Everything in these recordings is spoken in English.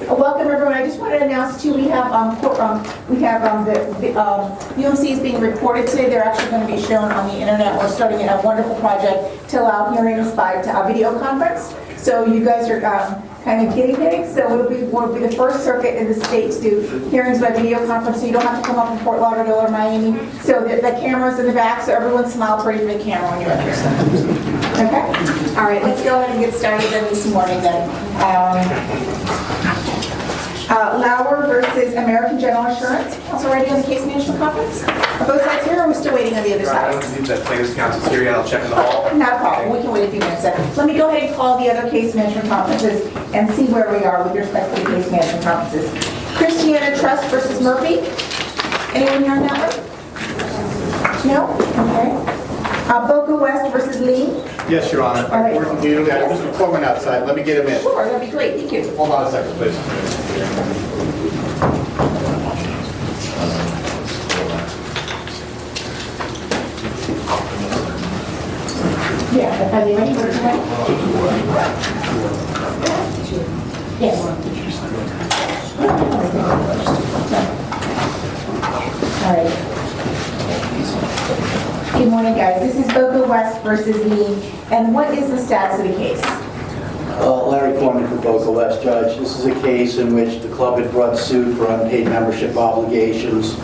Welcome everyone. I just wanted to announce to you we have the UMC is being recorded today. They're actually going to be shown on the internet. We're starting a wonderful project to allow hearings by video conference. So you guys are kind of guinea pigs. So we'll be the first circuit in the state to do hearings by video conference. So you don't have to come up from Fort Lauderdale or Miami. So the camera's in the back. So everyone smile pretty for the camera when you're up here. Okay. All right. Let's go ahead and get started then this morning then. Lauer versus American General Insurance. Also ready on the case management conference? Are both sides here or are we still waiting on the other side? I don't believe that plaintiff's counsel's here yet. I'll check in the hall. Not a problem. We can wait a few minutes. Let me go ahead and call the other case management conferences and see where we are with respect to the case management conferences. Christiana Trust versus Murphy. Anyone here on that one? No? Okay. Boca West versus Lee. Yes, Your Honor. All right. We're computer. I have Mr. Corwin outside. Let me get him in. Sure, that'd be great. Thank you. Hold on a second, please. Yeah, are they ready for tonight? Yes. All right. Good morning, guys. This is Boca West versus Lee. And what is the status of the case? Larry Corman for Boca West, Judge. This is a case in which the club had brought suit for unpaid membership obligations.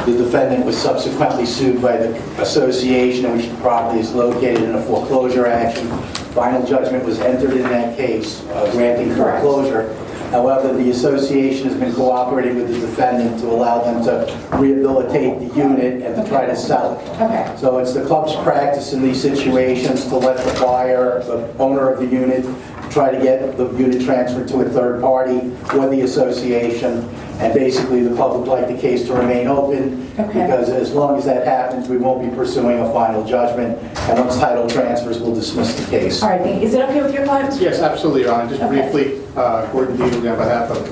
The defendant was subsequently sued by the association in which the property is located in a foreclosure action. Final judgment was entered in that case, granting foreclosure. However, the association has been cooperating with the defendant to allow them to rehabilitate the unit and to try to sell it. Okay. So it's the club's practice in these situations to let the buyer, the owner of the unit, try to get the unit transferred to a third party or the association. And basically, the club would like the case to remain open because as long as that happens, we won't be pursuing a final judgment. And once title transfers, we'll dismiss the case. All right, thank you. Is it okay with your client? Yes, absolutely, Your Honor. Just briefly, Gordon Beasley on behalf of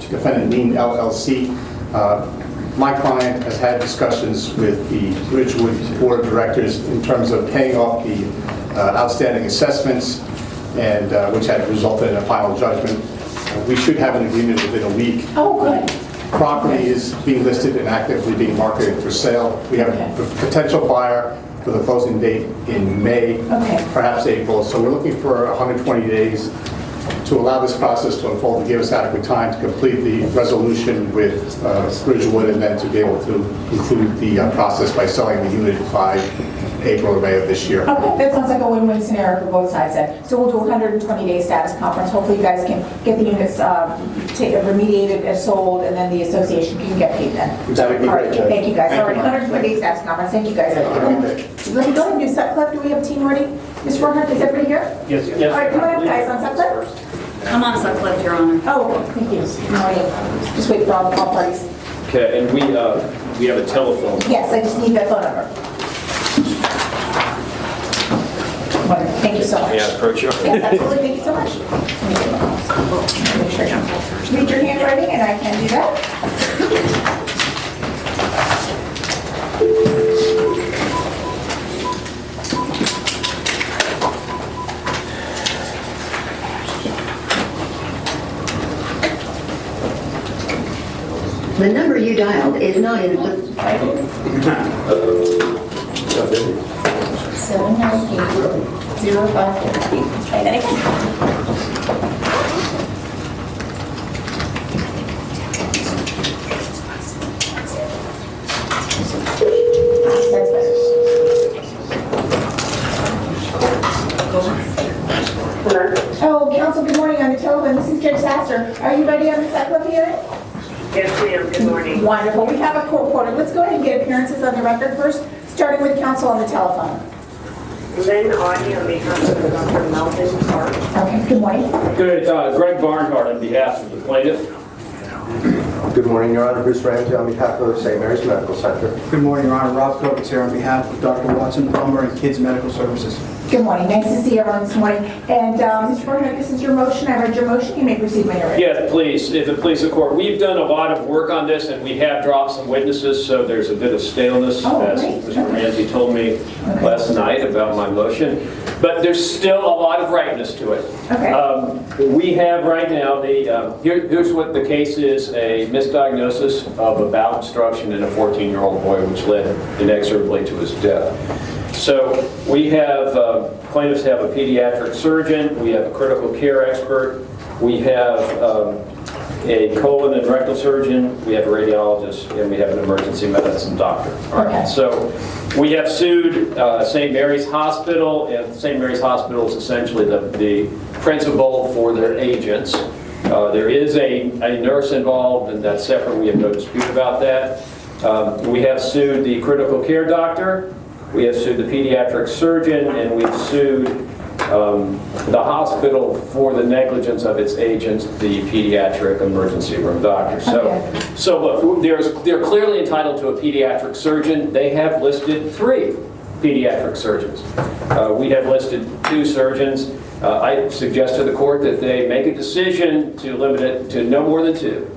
Defendant Mean LLC. My client has had discussions with the Ridgewood Board of Directors in terms of paying off the outstanding assessments, and which had resulted in a final judgment. We should have an agreement within a week. Oh, good. Property is being listed and actively being marketed for sale. We have a potential buyer for the closing date in May, perhaps April. So we're looking for 120 days to allow this process to unfold, to give us adequate time to complete the resolution with Ridgewood, and then to be able to conclude the process by selling the unit by April or May of this year. Okay, that sounds like a win-win scenario for both sides then. So we'll do a 120-day status conference. Hopefully you guys can get the units remediated and sold, and then the association can get paid then. That would be great, Judge. Thank you guys. All right, 120-day status conference. Thank you guys. Let me go ahead and do Sutcliffe. Do we have a team ready? Mr. Warhart, is everybody here? Yes. All right, come on up, guys, on Sutcliffe. I'm on Sutcliffe, Your Honor. Oh, thank you. Good morning. Just wait for all parties. Okay, and we have a telephone. Yes, I just need that phone number. Wonderful. Thank you so much. May I approach you? Yes, absolutely. Thank you so much. Make sure you read your handwriting, and I can do that. The number you dialed is not in the... 798-0543. Let's try that again. That's better. Oh, counsel, good morning on the telephone. This is Judge Sasser. Are you ready on the Sutcliffe hearing? Yes, ma'am. Good morning. Wonderful. We have a court reporter. Let's go ahead and get appearances on the record first, starting with counsel on the telephone. Lynn Audie on behalf of Dr. Melvin Clark. Okay, good morning. Good, Greg Barnhart on behalf of the plaintiff. Good morning, Your Honor. Bruce Ramsey on behalf of St. Mary's Medical Center. Good morning, Your Honor. Rob Kovitz here on behalf of Dr. Watson Plumber and Kids Medical Services. Good morning. Nice to see everyone this morning. And Mr. Barnhart, this is your motion. I read your motion. You may proceed when you're ready. Yes, please, if it pleases the court. We've done a lot of work on this, and we have dropped some witnesses, so there's a bit of staleness, as Mr. Ramsey told me last night about my motion. But there's still a lot of ripeness to it. Okay. We have right now, here's what the case is, a misdiagnosis of a bowel obstruction in a 14-year-old boy, which led inexorably to his death. So we have, plaintiffs have a pediatric surgeon, we have a critical care expert, we have a colon and rectal surgeon, we have a radiologist, and we have an emergency medicine doctor. All right. Okay. So we have sued St. Mary's Hospital, and St. Mary's Hospital is essentially the principal for their agents. There is a nurse involved, and that's separate. We have no dispute about that. We have sued the critical care doctor, we have sued the pediatric surgeon, and we've sued the hospital for the negligence of its agents, the pediatric emergency room doctor. So look, they're clearly entitled to a pediatric surgeon. They have listed 3 pediatric surgeons. We have listed 2 surgeons. I suggest to the court that they make a decision to limit it to no more than 2.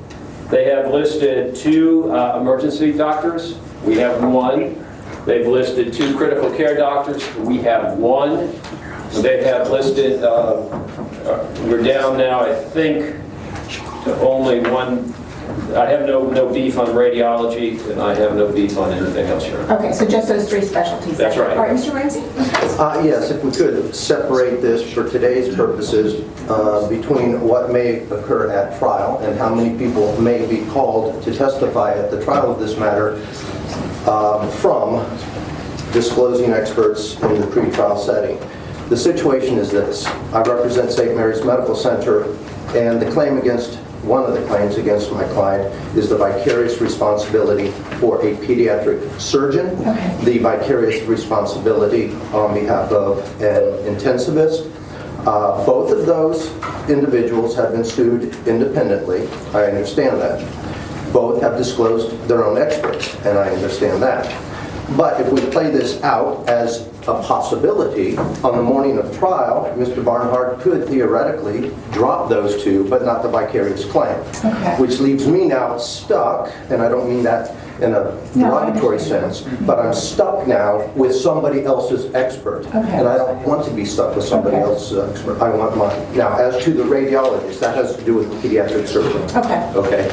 They have listed 2 emergency doctors. We have 1. They've listed 2 critical care doctors. We have 1. They have listed, we're down now, I think, to only 1. I have no beef on radiology, and I have no beef on anything else here. Okay, so just those 3 specialties. That's right. All right, Mr. Ramsey? Yes, if we could separate this for today's purposes between what may occur at trial and how many people may be called to testify at the trial of this matter from disclosing experts in the pretrial setting. The situation is this. I represent St. Mary's Medical Center, and the claim against, one of the claims against my client is the vicarious responsibility for a pediatric surgeon, the vicarious responsibility on behalf of an intensivist. Both of those individuals have been sued independently. I understand that. Both have disclosed their own experts, and I understand that. But if we play this out as a possibility, on the morning of trial, Mr. Barnhart could theoretically drop those 2, but not the vicarious claim. Which leaves me now stuck, and I don't mean that in a derogatory sense, but I'm stuck now with somebody else's expert. And I don't want to be stuck with somebody else's expert. I want mine. Now, as to the radiologist, that has to do with the pediatric surgeon. Okay.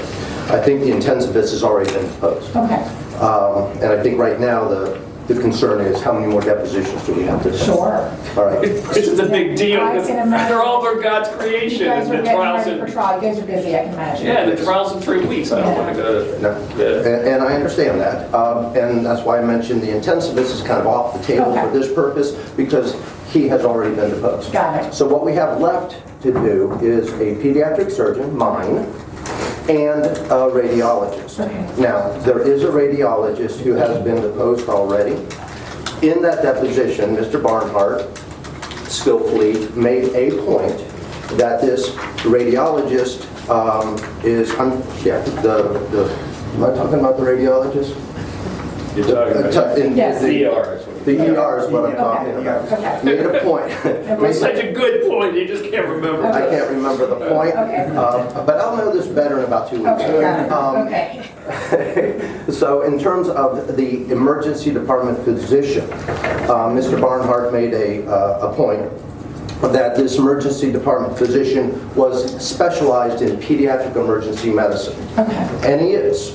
I think the intensivist has already been proposed. And I think right now the concern is how many more depositions do we have to do? Sure. All right. This is a big deal, because they're all for God's creation. You guys and are the getting trials ready for trial. You guys are busy, I can imagine. Yeah, the trial's in 3 weeks. I don't want to go to... No. And I understand that. And that's why I mentioned the intensivist is kind of off the table for this purpose, because he has already been deposed. Got it. So what we have left to do is a pediatric surgeon, mine, and a radiologist. Now, there is a radiologist who has been deposed already. In that deposition, Mr. Barnhart skillfully made a point that this radiologist am I talking about the radiologist? You're talking about Yes. the ER. The ER is what I'm talking about. Made a point. It's such a good point, you just can't remember. I can't remember the point, but I'll know this better in about 2 weeks. So in terms of the emergency department physician, Mr. Barnhart made a point that this emergency department physician was specialized in pediatric emergency medicine. And he is.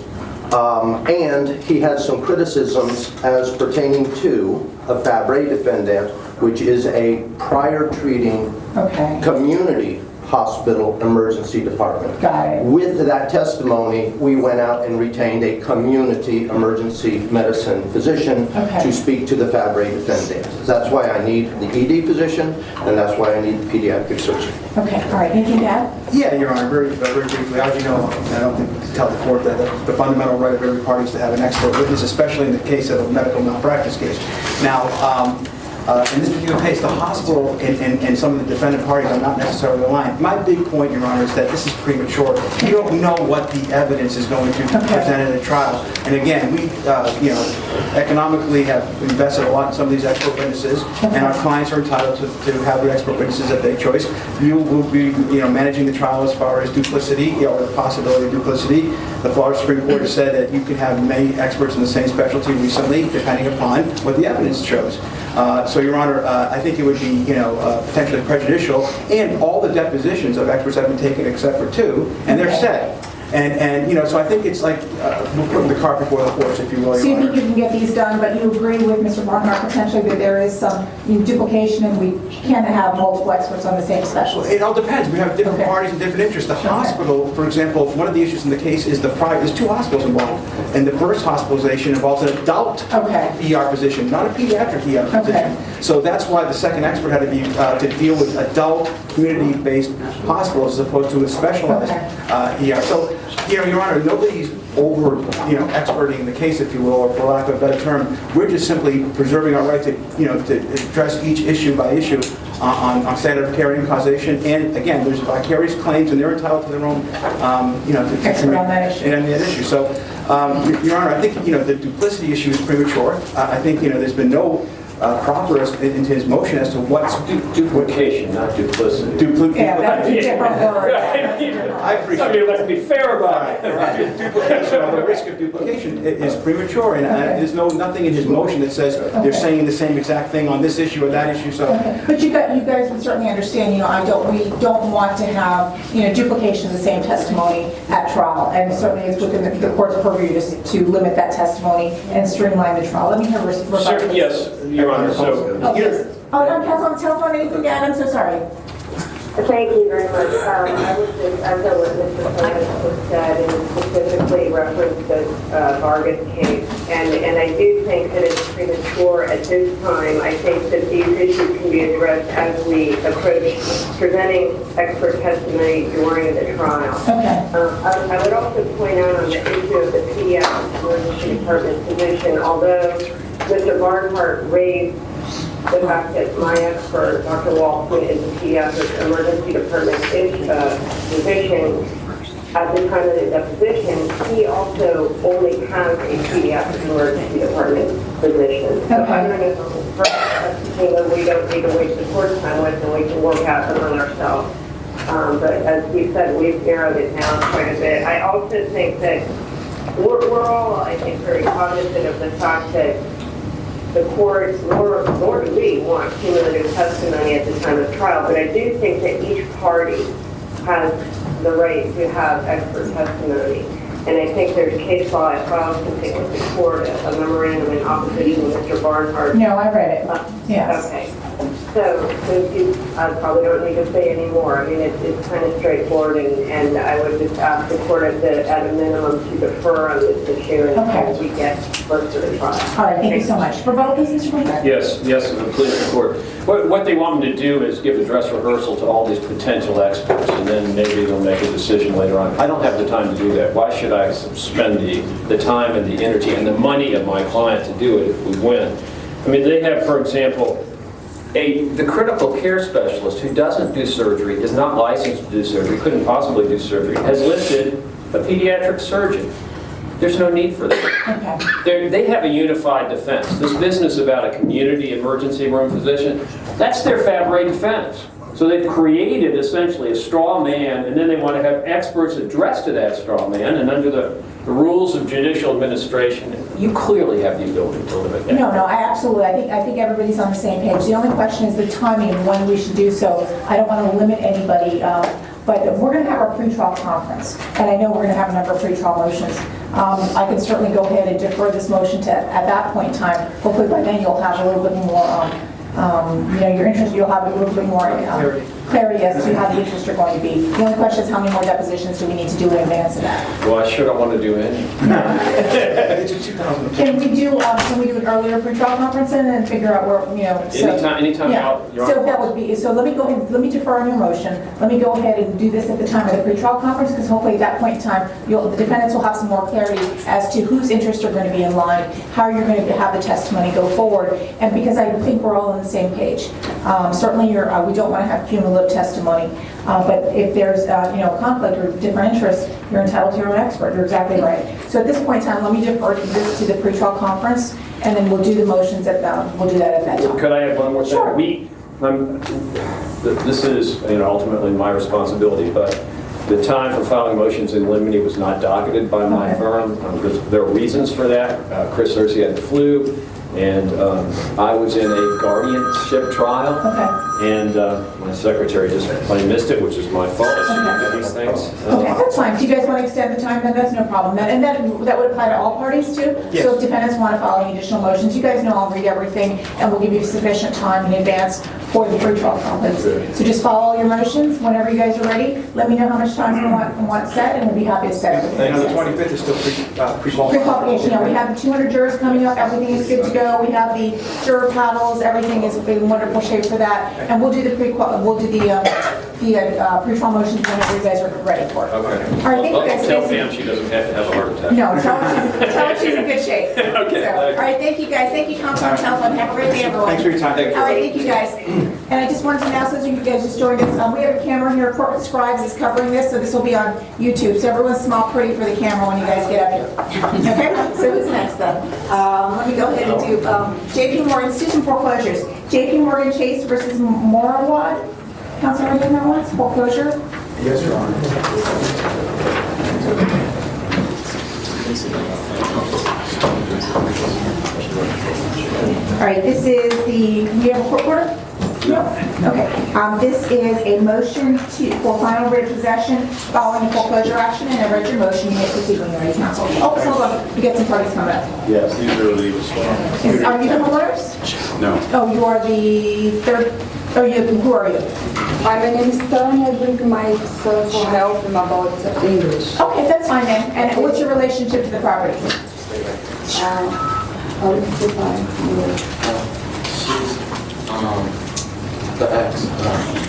And he has some criticisms as pertaining to a Fabry defendant, which is a prior treating community hospital emergency department. With that testimony, we went out and retained a community emergency medicine physician to speak to the Fabry defendant. That's why I need the ED physician, and that's why I need the pediatric surgeon. All right. Anything to add? Yeah, Your Honor, very briefly. As you know, I don't think to tell the court that the fundamental right of every party is to have an expert witness, especially in the case of a medical malpractice case. Now, in this particular case, the hospital and some of the defendant parties are not necessarily aligned. My big point, Your Honor, is that this is premature. You don't know what the evidence is going to be presented at a trial. And again, we, economically have invested a lot in some of these expert witnesses, and our clients are entitled to have the expert witnesses of their choice. You will be, managing the trial as far as duplicity, or the possibility of duplicity. The Florida Supreme Court has said that you can have many experts in the same specialty recently, depending upon what the evidence shows. So, Your Honor, I think it would be, potentially prejudicial, and all the depositions of experts have been taken except for 2, and they're set. And so I think it's like we're putting the cart before the horse, if you will, So Your you Honor. think you can get these done, but you agree with Mr. Barnhart potentially that there is some duplication and we can't have multiple experts on the same specialty? It all depends. We have different Okay. parties and different interests. The hospital, for example, one of the issues in the case is there's 2 hospitals involved. And the first hospitalization involves an adult Okay. ER physician, not a pediatric ER physician. Okay. So that's why the second expert had to be to deal with adult community-based hospitals as opposed to a specialized ER. So, Your Honor, nobody's over, experting the case, if you will, or for lack of a better term. We're just simply preserving our right to, to address each issue by issue on standard of care and causation. And again, there's vicarious claims, and they're entitled to their own, Expert on that issue. And that issue. So, Your Honor, I think, the duplicity issue is premature. I think, there's been no proper into his motion as to what's Duplication, not duplicity. Yeah, that's a different word. I appreciate I mean, it. let's be fair about it. Duplication, or the risk of duplication is premature, and there's nothing in his motion that says they're saying the same exact thing on this issue or that issue, so. Okay. But you guys would certainly understand, we don't want to have, duplication of the same testimony at trial. And certainly it's within the court's purview to limit that testimony and streamline the trial. Let me hear Rebecca. Sir, yes, Your Honor, so... Oh, yes. Oh, no, Counsel on the telephone, anything to add? I'm so sorry. Thank you very much. I was just, I know what Mr. Clement said, and specifically referenced the Vargas case, and I do think that it's premature at this time. I think that these issues can be addressed as we approach presenting expert testimony during the trial. Okay. I would also point out on the issue of the pediatric emergency department position, although Mr. Barnhart raised the fact that my expert, Dr. Walton, is a pediatric emergency department physician, at the time of the deposition, he also only has a pediatric emergency department physician. So I'm going to that we don't need to waste the court's time with, and we can work out among ourselves. But as we said, we've narrowed it down quite a bit. I also think that we're all, I think, very cognizant of the fact that the court, nor do we want cumulative testimony at the time of trial, but I do think that each party has the right to have expert testimony. And I think there's case law at trial consistent with the court, a memorandum in opposition to Mr. Barnhart. No, I read it. Yes. Okay. So I probably don't need to say any more. I mean, it's kind of straightforward, and I would just ask the court at a minimum to defer on this issue until we get close to the trial. All right, thank you so much. Rebuttal, please, Mr. Barnhart. Yes, please, the court. What they want me to do is give a dress rehearsal to all these potential experts, and then maybe they'll make a decision later on. I don't have the time to do that. Why should I spend the time and the energy and the money of my client to do it if we win? I mean, they have, for example, the critical care specialist who doesn't do surgery, is not licensed to do surgery, couldn't possibly do surgery, has listed a pediatric surgeon. There's no need for that. Okay. They have a unified defense. This business about a community emergency room physician, that's their Fabre defense. So they've created essentially a straw man, and then they want to have experts addressed to that straw man, and under the rules of judicial administration, you clearly have the ability to limit that. No, I absolutely, I think everybody's on the same page. The only question is the timing and when we should do so. I don't want to limit anybody, but we're going to have our pre-trial conference, and I know we're going to have a number of pre-trial motions. I can certainly go ahead and defer this motion to at that point in time. Hopefully by then you'll have a little bit more, your interest, you'll have a little bit more clarity as to how the interests are going to be. The only question is how many more depositions do we need to do in advance of that? Well, I sure don't want to do any. It's a 2000. Can we do an earlier pre-trial conference and then figure out where, Anytime out, you're on. So that would be, so let me go ahead, let me defer on your motion. Let me go ahead and do this at the time of the pre-trial conference, because hopefully at that point in time, the defendants will have some more clarity as to whose interests are going to be in line, how you're going to have the testimony go forward, and because I think we're all on the same page. Certainly, we don't want to have cumulative testimony, but if there's conflict or different interests, you're entitled to your own expert. You're exactly right. So at this point in time, let me defer this to the pre-trial conference, and then we'll do the motions we'll do that at that time. Could I have one more thing? Sure. This is ultimately my responsibility, but the time for filing motions in limine was not docketed by my firm. There are reasons for that. Chris Searcy had the flu. And I was in a guardianship trial. Okay. And my secretary just plain missed it, which is my fault. I should do these things. Okay, that's fine. Do you guys want to extend the time? Then that's no problem. And that would apply to all parties too? Yes. So if defendants want to file any additional motions, you guys know I'll read everything and we'll give you sufficient time in advance for the pre-trial conference. So just follow all your motions whenever you guys are ready. Let me know how much time you want set and we'll be happy to set it. And on the 25th is still pre-qualification. Pre-qualification, yeah, we have the 200 jurors coming up, everything is good to go. We have the juror panels, everything is in wonderful shape for that. And we'll do the pre-trial motions whenever you guys are ready for it. Okay. All right, thank you guys. Tell Pam she doesn't have to have a heart attack. No, tell her she's in good shape. Okay, So, all right, thank you guys. Thank you, Council on Telephone. Have a great day, everyone. Thanks for your time. All right, thank you guys. And I just wanted to announce, as you guys just joined us, we have a camera here, Corporate Scribes is covering this, so this will be on YouTube. So everyone smile pretty for the camera when you guys get up here. Okay, so who's next then? Let me go ahead and do JP Morgan, Susan Foreclosures. JP Morgan Chase versus Morowad. Councilor, you know what's foreclosure? Yes, Your Honor. All right, this is the, we have a court order? No? Okay. This is a motion for final writ of possession following a foreclosure action, and I read your motion. You may proceed when you're ready, counsel. Oh, hold on. We got some parties coming up. Yes, these are the... Are you the homeowners? No. Oh, you are the third, who are you? Hi, my name is Tanya. I bring my son for help him about English. Okay, that's fine then. And what's your relationship to the property? How did you find? She's the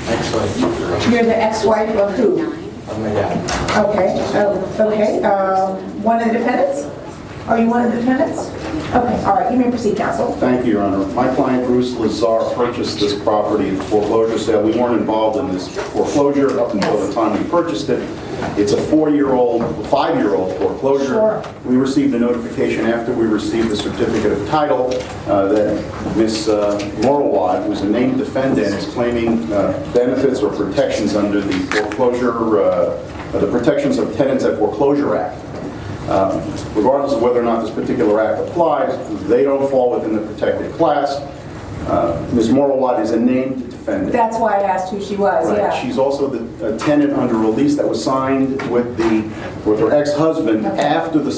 ex-wife. You're the ex-wife of who? Of my dad. Okay, okay. One of the defendants? Are you one of the defendants? Okay, all right, you may proceed, counsel. Thank you, Your Honor. My client, Bruce Lazar, purchased this property in foreclosure sale. We weren't involved in this foreclosure up until the time we purchased it. It's a 5-year-old foreclosure. Sure. We received a notification after we received the certificate of title that Ms. Morowad, who's a named defendant, is claiming benefits or protections under the foreclosure, the Protections of Tenants at Foreclosure Act. Regardless of whether or not this particular act applies, they don't fall within the protected class. Ms. Morowad is a named defendant. That's why I asked who she was, Right. yeah. She's also the tenant under a lease that was signed with her ex-husband Okay. after the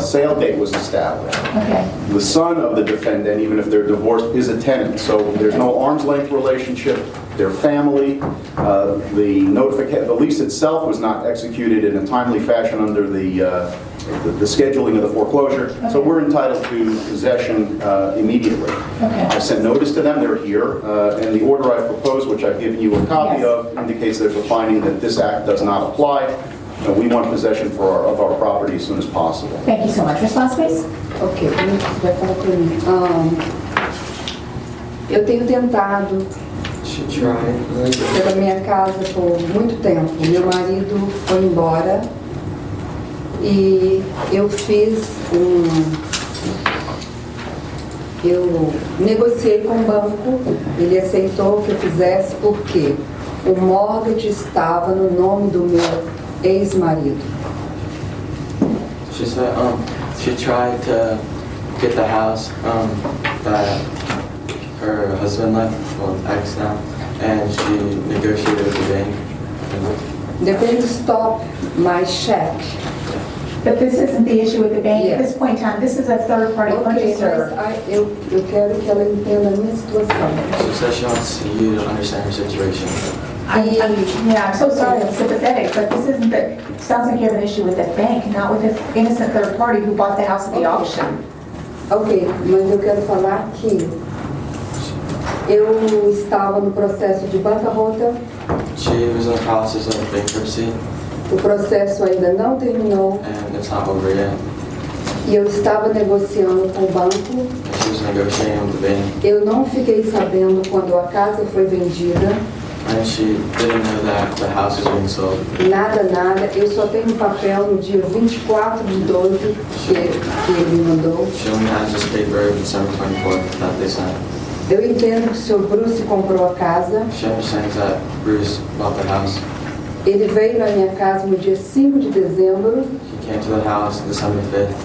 sale date was established. Okay, The son of the defendant, even if they're divorced, is a tenant. So there's no arm's length relationship. They're family. The lease itself was not executed in a timely fashion under the scheduling of the foreclosure. So we're entitled to possession immediately. Okay. I sent notice to them. They're here. And the order I proposed, which I've given you a copy Yes. of, indicates there's a finding that this act does not apply. We want possession of our property as soon as possible. thank you so much. Response, please? Ok, vai falar pra mim. Eu tenho tentado pela minha casa por muito tempo. Meu marido foi embora e eu negociei com o banco, ele aceitou que eu fizesse porque o mortgage estava no nome do meu ex-marido. She said she tried to get the house that her husband left, well, ex now, and she negotiated with the bank. They're going to stop my check. But this isn't the issue with the bank at Yes. this point in time. This is a third-party Ok, purchaser. mas eu quero que ela entenda a minha situação. She said she wants you to understand her situation. Yeah, I'm so sorry, I'm sympathetic, but this isn't the, it sounds like you have an issue with the bank, not with the innocent third party who bought the house at the auction. Ok, mas eu quero falar que eu estava no processo de bancarrota, She was in the process of bankruptcy, o processo ainda não terminou and it's not over yet. e eu estava negociando com o banco. And she was negotiating with the bank, Eu não fiquei sabendo quando a casa foi vendida, and she didn't know that the house was being sold. nada. Eu só tenho um papel no dia 24 de 12 que ele me mandou. She only has this paper of December 24th that they sent. Eu entendo que o Sr. Bruce comprou a casa. She understands that Bruce bought the house. Ele veio na minha casa no dia 5 de dezembro He came to the house December 5th.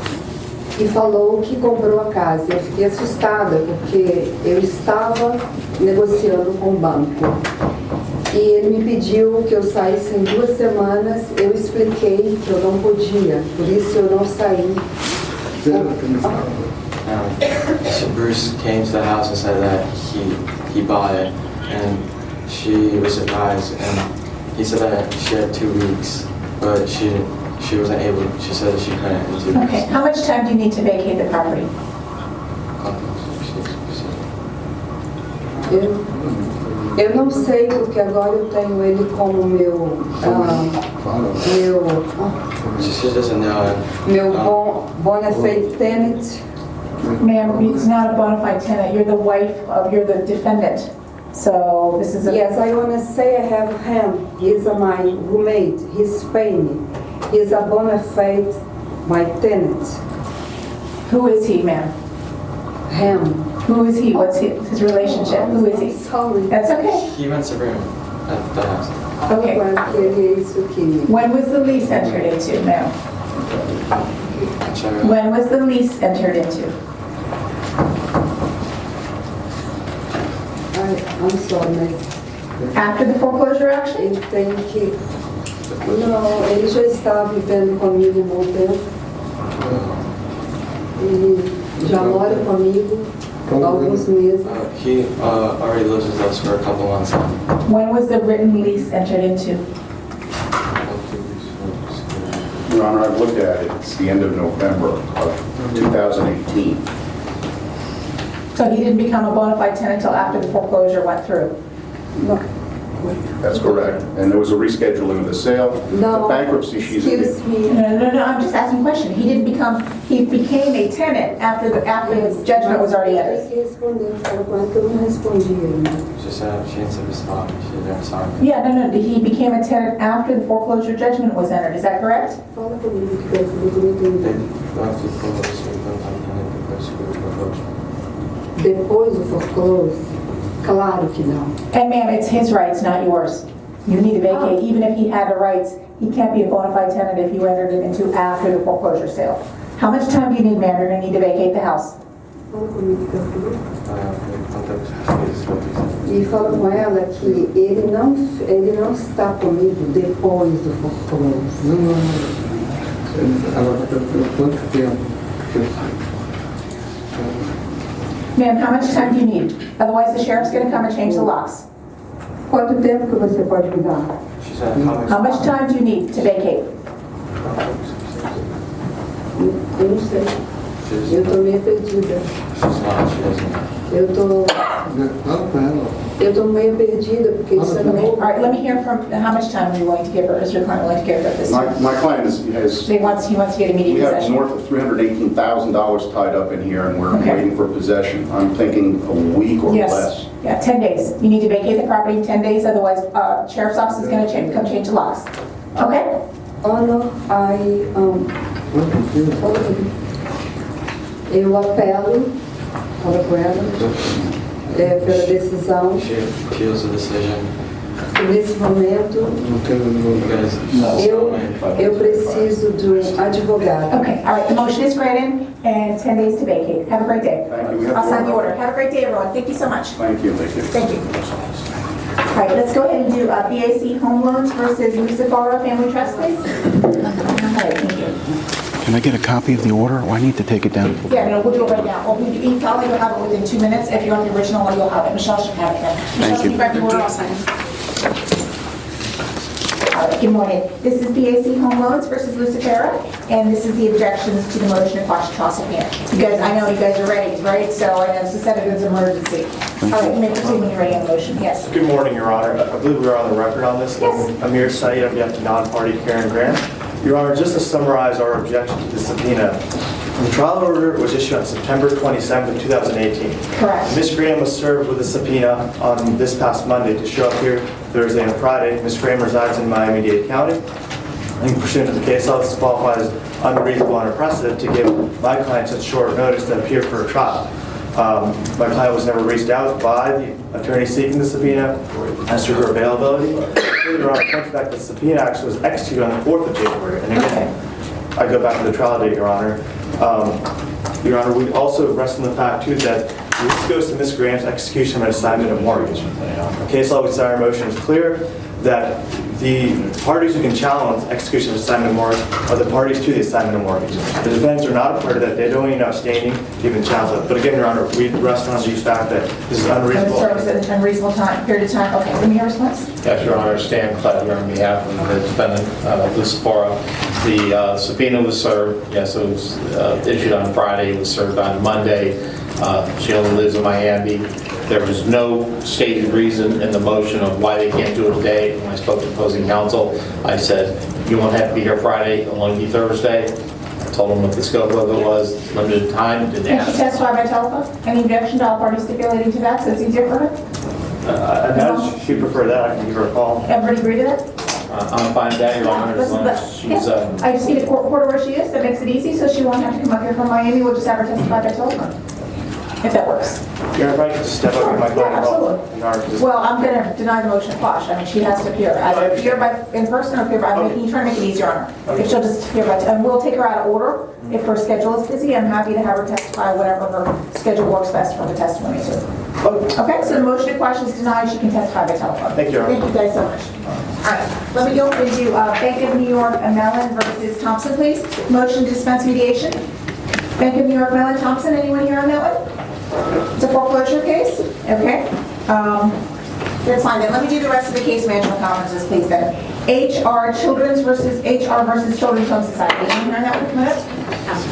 e falou que comprou a casa. Eu fiquei assustada, porque eu estava negociando com o banco. E ele me pediu que eu saísse em 2 semanas. Eu expliquei que eu não podia, por isso eu não saí. So Bruce came to the house and said that he bought it, and she was surprised, and he said that she had 2 weeks, but she wasn't able. She said that she couldn't in 2 weeks. Okay, how much time do you need to vacate the property? Eu não sei, porque agora eu tenho ele como meu She doesn't know. bona fide tenant. Ma'am, it's not a bona fide tenant. You're the wife of, you're the defendant. So this is a... Yes, I want to say I have him. He's my roommate. He's paying me. He's a bona fide my tenant. Who is he, ma'am? Him. Who is he? What's his relationship? Who is he? Sorry. That's okay. He rents a room at the house. Okay. When was the lease entered into, ma'am? I'm sorry. When was the lease entered into? I'm sorry, mas After the foreclosure action? ele tem que... Não, ele já está vivendo comigo um bom tempo. Ele já mora comigo há alguns meses. He already lives with us for a couple months now. When was the written lease entered into? Your Honor, I've looked at it. It's the end of November of 2018. So he didn't become a bona fide tenant until after the foreclosure went through? No. That's correct. And there was a rescheduling of the sale. No. The bankruptcy, she's in. Excuse me. No, I'm just asking a question. He became a tenant after the judgment was already Tem entered. que responder. Fala com ela que eu não respondi ainda. She said she didn't respond. She never saw me. Yeah, no, he became a tenant after the foreclosure judgment was entered. Is that correct? Fala comigo que eu não entendi. Depois do foreclose? Claro que não. And ma'am, it's his rights, not yours. You need to vacate. Even if he had the rights, he can't be a bona fide tenant if you entered it into after the foreclosure sale. How much time do you need, ma'am? You're going to need to vacate the house. Fala comigo que eu E fala com ela que ele não está comigo depois do foreclose. Ela vai ter quanto tempo? Ma'am, how much time do you need? Otherwise, the sheriff's going to come and change the locks. Quanto tempo que você pode me dar? She said, How much time do you need to vacate? Eu não sei. Eu tô meio perdida. She's not. She doesn't. Eu tô meio perdida porque isso é Okay, novo. all right, let me hear from, how much time are you willing to give her? Is your client willing to give her this time? My client has, So he wants to get immediate we have possession. north of $318,000 tied up in here, and we're Okay. waiting for possession. I'm thinking a week or Yes. less. Yeah, 10 days. You need to vacate the property in 10 days, otherwise sheriff's office is going to come change the locks. Okay? Ana, eu apelo, fala com ela, pela decisão, She appeals the decision. e nesse momento Because eu preciso de um advogado. Okay, all right, the motion is granted and 10 days to vacate. Have a great day. Thank you. We have I'll sign the more. order. Have a great day, everyone. Thank you so much. Thank you, thank you. Thank you. All right, let's go ahead and do BAC Home Loans versus Lucifora Family Trust, please. All right, thank you. Can I get a copy of the order? Or I need to take it down? Yeah, no, we'll do it right now. Well, you probably will have it within 2 minutes. If you want the original, you'll have it. Michelle should have it then. Michelle, you. can grab the order? I'll sign it. All right, good morning. This is BAC Home Loans versus Lucifera, and this is the objections to the motion to quash toss of hand. You guys, I know you guys are ready, right? So I know it's said it is an emergency. All right, you may proceed when you're ready on the motion. Yes. Good morning, Your Honor. I believe we are on the record on this. Yes. Amir Saeed on behalf of non-party Karen Graham. Your Honor, just to summarize our objection to the subpoena, the trial order was issued on September 27th of 2018. Correct. Ms. Graham was served with a subpoena on this past Monday to show up here Thursday and Friday. Ms. Graham resides in Miami-Dade County. And pursuant to the case law, this qualifies as unreasonable under precedent to give my client such short notice to appear for a trial. My client was never reached out by the attorney seeking the subpoena as to her availability. Your Honor, point back, the subpoena actually was executed on the 4th of January. And again, I go back to the trial date, Your Honor. Your Honor, we also rest on the fact, too, that this goes to Ms. Graham's execution of an assignment of mortgage. Case law with our motion is clear that the parties who can challenge execution of assignment of mortgage are the parties to the assignment of mortgage. The defendants are not a part of that. They don't even outstanding to even challenge it. But again, Your Honor, we rest on the fact that this is unreasonable. Service at an unreasonable period of time. Okay, let me hear a response. Yes, Your Honor, Stan Clevenger on behalf of the defendant, Lucifora. The subpoena was served, yes, it was issued on Friday, it was served on Monday. She only lives in Miami. There was no stated reason in the motion of why they can't do it today. When I spoke to opposing counsel, I said, you won't have to be here Friday, it'll only be Thursday. I told them what the scope of it was, limited time, didn't Can ask. she testify by telephone? Any objection to all parties stipulating to that, so it's easier for her? I know she'd prefer that. I can give her a call. Everybody agree to that? I'm fine with that, Your Honor, as long as she's... I just need a court order where she is, that makes it easy, so she won't have to come up here from Miami, we'll just have her testify by telephone, if that works. Your Honor, if I could just step up with my Yeah, client. absolutely. Your Honor, just- Well, I'm going to deny the motion quash. I mean, she has to appear. Either appear in person or appear by, I'm making, trying to make it easier on her. If she'll just appear by, and we'll take her out of order. If her schedule is busy, I'm happy to have her testify whatever her schedule works best for the testimony too. Okay, so the motion to quash is denied. She can testify by telephone. Thank you, Your Honor. Thank you guys so much. All right, let me go into Bank of New York Mellon versus Thompson, please. Motion to dispense mediation. Bank of New York Mellon, Thompson, anyone here on that one? It's a foreclosure case? Okay. That's fine then. Let me do the rest of the case management conferences, please then. HR Children's versus Children's Home Society. Anyone here on that one come up?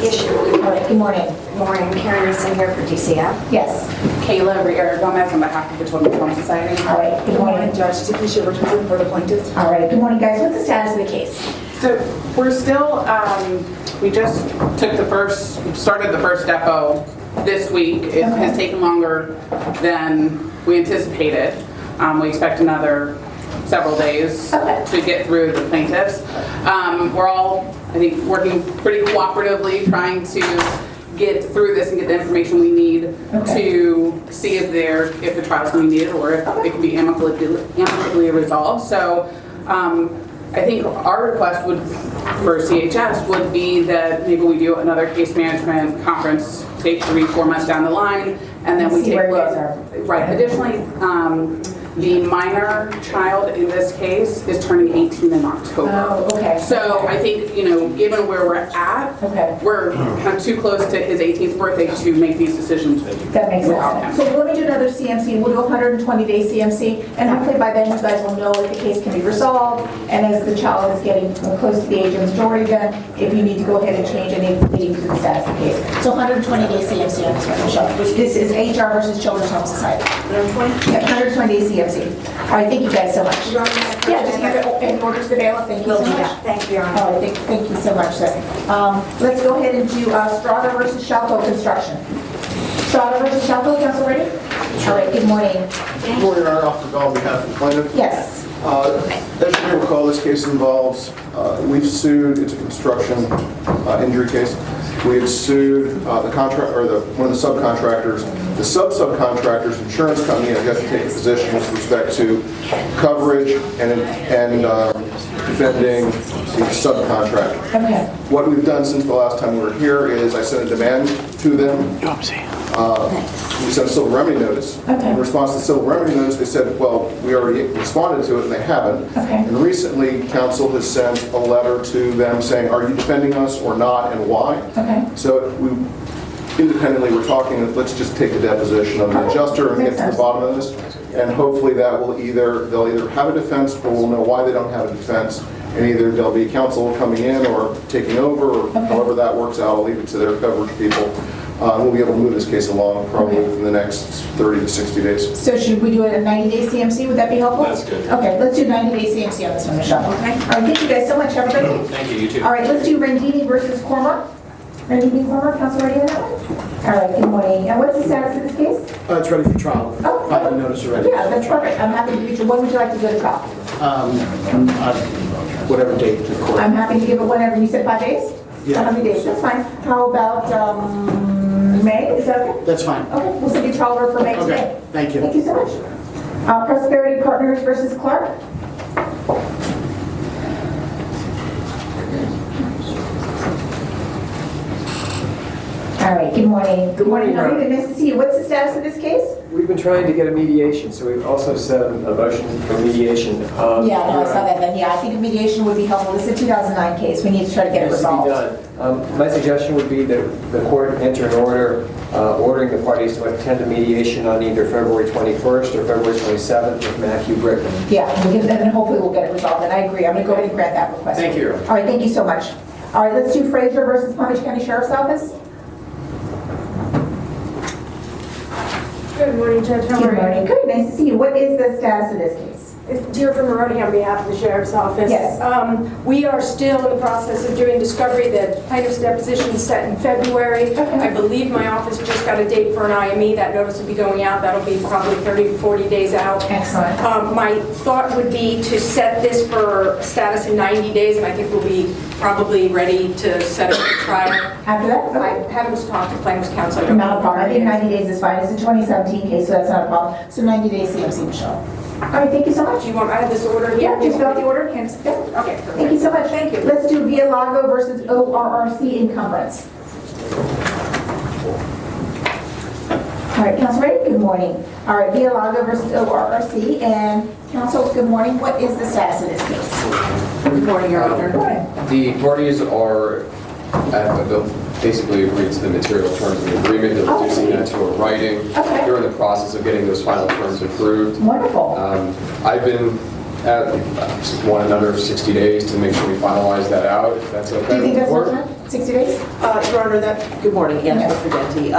Issue. All right, good morning. Good morning, Karen Easton here for DCF. Yes. Kayla Riera-Gomez on behalf of the Children's Home Society. All right, good morning. Judge Takesha Richardson for the plaintiffs. All right, good morning, guys. What's the status of the case? So we're still, we just started the first depot this week. It has taken longer than we anticipated. We expect another several days to get through the plaintiffs. We're all, I think, working pretty cooperatively, trying to get through this and get the information we need to see if the trial's going to be needed or if it can be amicably resolved. So I think our request for CHS would be that maybe we do another case management conference, say 3-4 months down the line, and then we take a look. Right. Additionally, the minor child in this case is turning 18 in October. Oh, okay. So I think, given where we're at, we're kind of too close to his 18th birthday to make these decisions. That makes without sense. him. So let me do another CMC. We'll do 120-day CMC, and hopefully by then you guys will know if the case can be resolved, and as the child is getting close to the age of majority, then if you need to go ahead and change anything to the status of the case. So 120-day CMC on this one, Michelle. This is HR versus Children's Home Society. 120? Yeah, 120-day CMC. All right, thank you guys so much. Yeah, just give it in order to the bailiff. Thank you so much. Thank you, Your Honor. All right, thank you so much, sir. Let's go ahead and do Strada versus Shalco Construction. Strada versus Shalco, counsel ready? All right, good morning. Good morning, Your Honor. Officer Bell on behalf of the plaintiff. Yes. As you may recall, this case involves, we've sued, it's a construction injury case. We had sued the contract, or one of the subcontractors. The subcontractor's insurance company had to take a position with respect to coverage and defending the subcontractor. Okay. What we've done since the last time we were here is I sent a demand to them. We sent a civil remedy notice. In response to the civil remedy notice, they said, well, we already responded to it, and they haven't. And recently, counsel has sent a letter to them saying, are you defending us or not, and why? So we independently were talking, let's just take the deposition of the adjuster and get to the bottom of this. And hopefully that will they'll either have a defense or we'll know why they don't have a defense. And either there'll be counsel coming in or taking over, or however that works out. I'll leave it to their coverage people. We'll be able to move this case along probably within the next 30 to 60 days. So should we do a 90-day CMC? Would that be helpful? That's good. Okay, let's do 90-day CMC on this one, Michelle. Okay. All right, thank you guys so much. Have a great day. Thank you, you too. All right, let's do Rendini versus Cormer. Rendini Cormer, counsel ready on that one? All right, good morning. And what's the status of this case? It's ready for trial. Filed the notice already. Yeah, that's perfect. I'm happy to meet you. When would you like to go to trial? Whatever date the court. I'm happy to give it whenever. You said 5 days? Yeah. How many days? That's fine. How about May? Is that okay? That's fine. Okay, we'll send you trial order for May today. Okay, thank you. Thank you so much. Prosperity Partners versus Clark. All right, good morning. Good morning, How are you? Robin. Nice to see you. What's the status of this case? We've been trying to get a mediation, so we've also set a motion for mediation. Yeah, no, I saw that then. Yeah, I think mediation would be helpful. This is a 2009 case. We need to try to get it Needs to be resolved. done. My suggestion would be that the court enter an order ordering the parties to attend a mediation on either February 21st or February 27th with Matthew Brickman. Yeah, and then hopefully we'll get it resolved. And I agree. I'm going to go ahead and grant that request. Thank you. All right, thank you so much. All right, let's do Frazier versus Palm Beach County Sheriff's Office. Good morning, Judge. How Good are morning. you? Good, nice to see you. What is the status of this case? It's Deirdre Maroney on behalf of the Sheriff's Office. Yes. We are still in the process of doing discovery. The plaintiff's deposition is set in February. I believe my office just got a date for an IME. That notice will be going out. That'll be probably 30 to 40 days out. Excellent. My thought would be to set this for status in 90 days, and I think we'll be probably ready to set it for trial. After that? I haven't talked to plaintiff's counsel. I don't Not a know. problem. I think 90 days is fine. It's a 2017 case, so that's not a problem. So 90 days CMC, Michelle. All right, thank you so much. Do you want, I have this order here? Yeah, just fill out the order. Can't skip. Okay, perfect. Thank you so much. Thank you. Let's do Villalago versus ORRC encumbrance. All right, Council ready? Good morning. All right, Villalago versus ORRC. And Council, good morning. What is the status of this case? Good morning, Your Honor. Good morning. The parties are, basically agreed to the material terms of the agreement. They're reducing that to a writing. Okay. They're in the process of getting those final terms approved. Wonderful. I've been at one another 60 days to make sure we finalize that out, if that's okay. Do you think with that's the board. enough time? 60 days? Your Honor, that... Good morning, Anne Yes. Presidenti.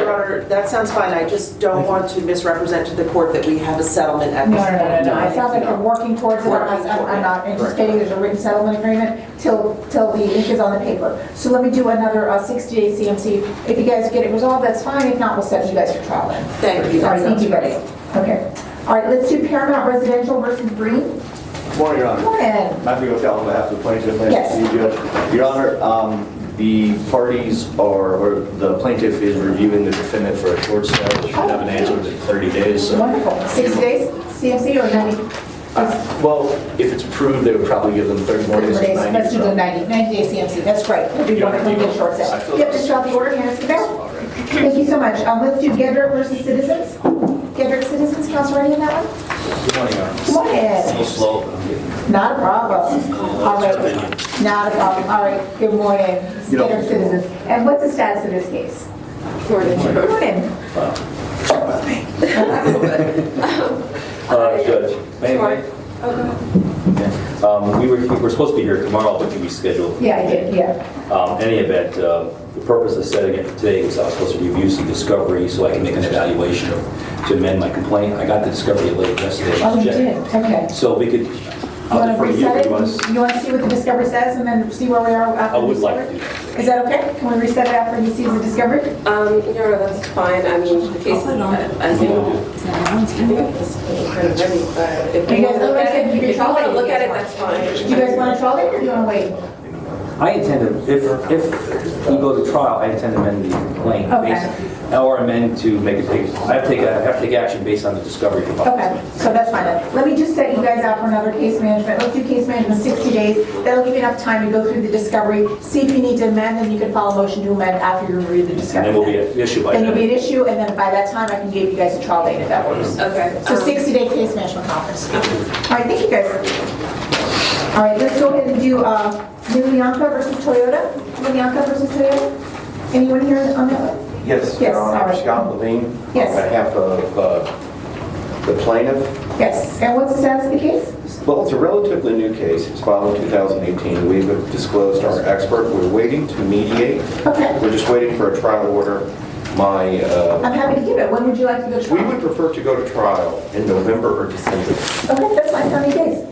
Your Honor, that sounds fine. I just don't want to misrepresent to the court that we have a settlement at No, this no, point. no, no. It sounds like you're working towards it. I'm not anticipating there's a written settlement agreement till the ink is on the paper. So let me do another 60-day CMC. If you guys get it resolved, that's fine. If not, we'll set you guys for trial then. Thank you. All right, thank you guys. Okay. All right, let's do Paramount Residential versus Green. Good morning, Your Honor. Go ahead. Matthew O'Call on behalf of the plaintiff. Yes. Nice to see you, Judge. Your Honor, the parties are, or the plaintiff is reviewing the defendant for a short stay. Should have an answer within 30 days. So. Wonderful. 60 days CMC or 90? Well, if it's approved, they would probably give them 30 more days. 30 days. Let's do the 90-day CMC. That's great. We'll do wonderful. We'll get a short sale. Yep, just fill out the order. Hand it to the bell. Thank you so much. Let's do Gedrick versus Citizens. Gedrick Citizens, Council ready on that one? Good morning, Your Honor. Come on in. A little slow, but I'm getting Not a problem. All right. Not a problem. All right. Good morning. Gedrick Citizens. And what's the status of this case? Good morning. Judge, may I? We were supposed to be here tomorrow, but we rescheduled. Yeah, I did. Yeah. Any event, the purpose of setting it for today was I was supposed to review some discovery so I can make an evaluation to amend my complaint. I got the discovery late yesterday. Oh, you did? Okay. So we could, You want to defer to reset if it? you want to- You want to see what the discovery says and then see where we are after I would the like to discovery? do that. Is that okay? Can we reset it after he sees the discovery? Your Honor, that's fine. I mean, the case, as you know, kind of ready, but if You you guys want to look at it, if if you want to look at it, that's fine. Do you guys want to trial it or do you want to wait? I intend to, if we go to trial, I intend to amend the complaint. Okay. Or amend to make it take, I have to take action based on the discovery provided. Okay, so that's fine then. Let me just set you guys out for another case management. Let's do case management 60 days. That'll give you enough time to go through the discovery, see if you need to amend, and you can file a motion to amend after you review the And discovery. then we'll be at issue by Then then. you'll be at issue, and then by that time, I can give you guys a trial date if that works. Okay. So 60-day case management conference. All right, thank you guys. All right, let's go ahead and do Lilianka versus Toyota. Lilianka versus Toyota. Anyone here on that one? Yes, Yes, Your Honor, all right. Scott Levine, Yes. on behalf of the plaintiff. Yes, and what's the status of the case? Well, it's a relatively new case. It's filed in 2018. We've disclosed our expert. We're waiting to mediate. Okay. We're just waiting for a trial order. I'm happy to give it. When would you like to go to We trial? would prefer to go to trial in November or December. Okay, that's fine. How many days?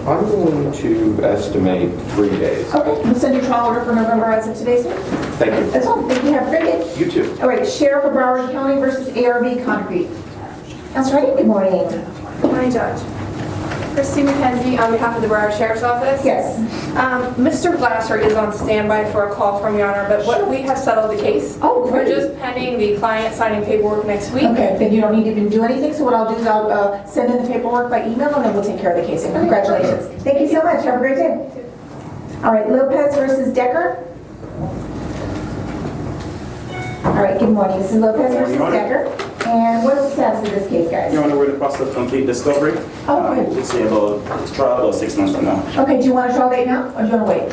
I'm going to estimate 3 days. Okay, we'll send you trial order for November as of today's date. Thank you. That's all. Thank you. Have a great day. You too. All right, Sheriff of Broward County versus ARB Concrete. Councilor Ready, good morning. Good morning, Judge. Christy McKenzie on behalf of the Broward Sheriff's Office. Yes. Mr. Glasser is on standby for a call from Your Honor, but what we have settled the case. Oh, great. We're just pending the client signing paperwork next week. Okay, then you don't need to even do anything. So what I'll do is I'll send in the paperwork by email and then we'll take care of the case. And congratulations. Thank you so much. Have a great day. All right, Lopez versus Decker. All right, good morning. This is Lopez versus Decker. And what is the status of this case, guys? Your Honor, we're in the process of complete discovery. Oh, good. It's about trial about 6 months from now. Okay, do you want a trial date now, or do you want to wait?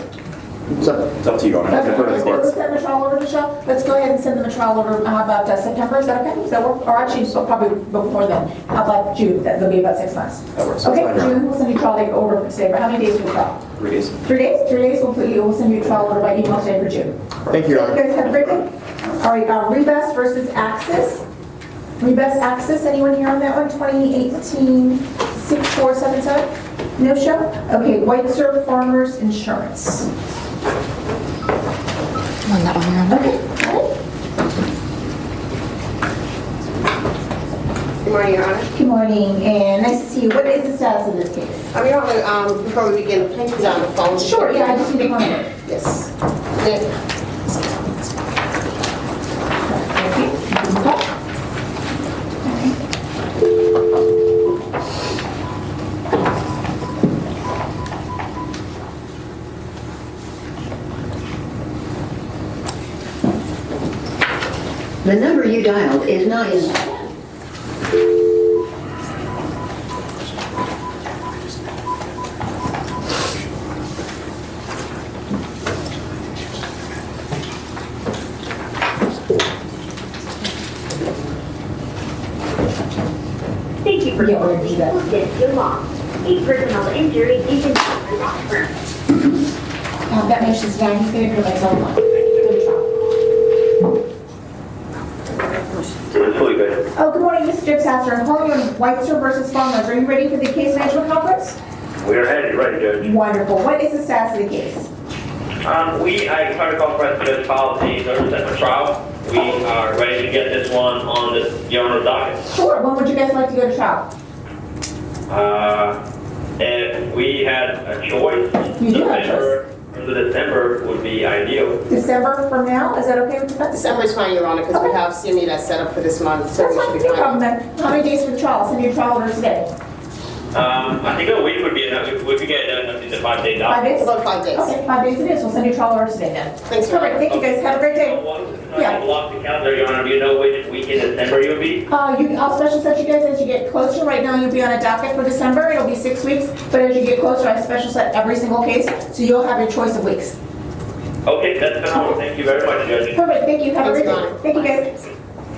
It's up to you, Your Honor. Okay, Defer to the court. let's send a trial order, Michelle. Let's go ahead and send them a trial order, how about September, is that okay? Does that work? Or actually, so probably before then. How about June? That'll be about 6 months. That works. Okay, That's fine, Your June, Honor. we'll send you a trial date order for today. For how many days will we trial? 3 days. 3 days? 3 days, we'll send you a trial order by email today for June. Thank you, Your You Honor. guys have a great day. All right, Rebus versus Axis. Rebus Axis, anyone here on that one? 2018-6477? No show? Okay, White Surf Farmers Insurance. On that one, Your Honor. Okay, all right. Good morning, Your Honor. Good morning, and nice to see you. What is the status of this case? Your Honor, before we begin, please be on the phone. Sure, yeah, I just need a phone number. Yes. The number you dialed is not in. Thank you for calling the Dental Law. A personal injury is an offer. That makes sense, now he's gonna do like zone one. Good trial. Oh, good morning, Mr. Dick Sasser. I'm calling you on Whitester versus Farmers. Are you ready for the case management conference? We are ready, Judge. Wonderful. What is the status of the case? I tried to call President's policy notice at the trial. We are ready to get this one on the Your Honor's docket. Sure. When would you guys like to go to trial? If we had a choice, You do have a November or December would be ideal. December from now? Is that okay with you? December is fine, Your Honor, because we have CME that's set up for this month, so That's we fine, should be no fine. problem then. How many days for the trial? Send your trial order today. I think a week would be enough. We could get done in the 5 days out. 5 days? About 5 days. Okay, 5 days it is. We'll send your trial order today then. Thanks, Your Perfect. Thank you guys. Have a great day. Yeah. Block the calendar, Your Honor. Do you know which week in December you'll be? I'll special set you guys as you get closer. Right now, you'll be on a docket for December. It'll be 6 weeks, but as you get closer, I special set every single case, so you'll have your choice of weeks. Okay, that's phenomenal. Thank you very much, Judge. Perfect. Thank you. Have a great day. Thank you guys.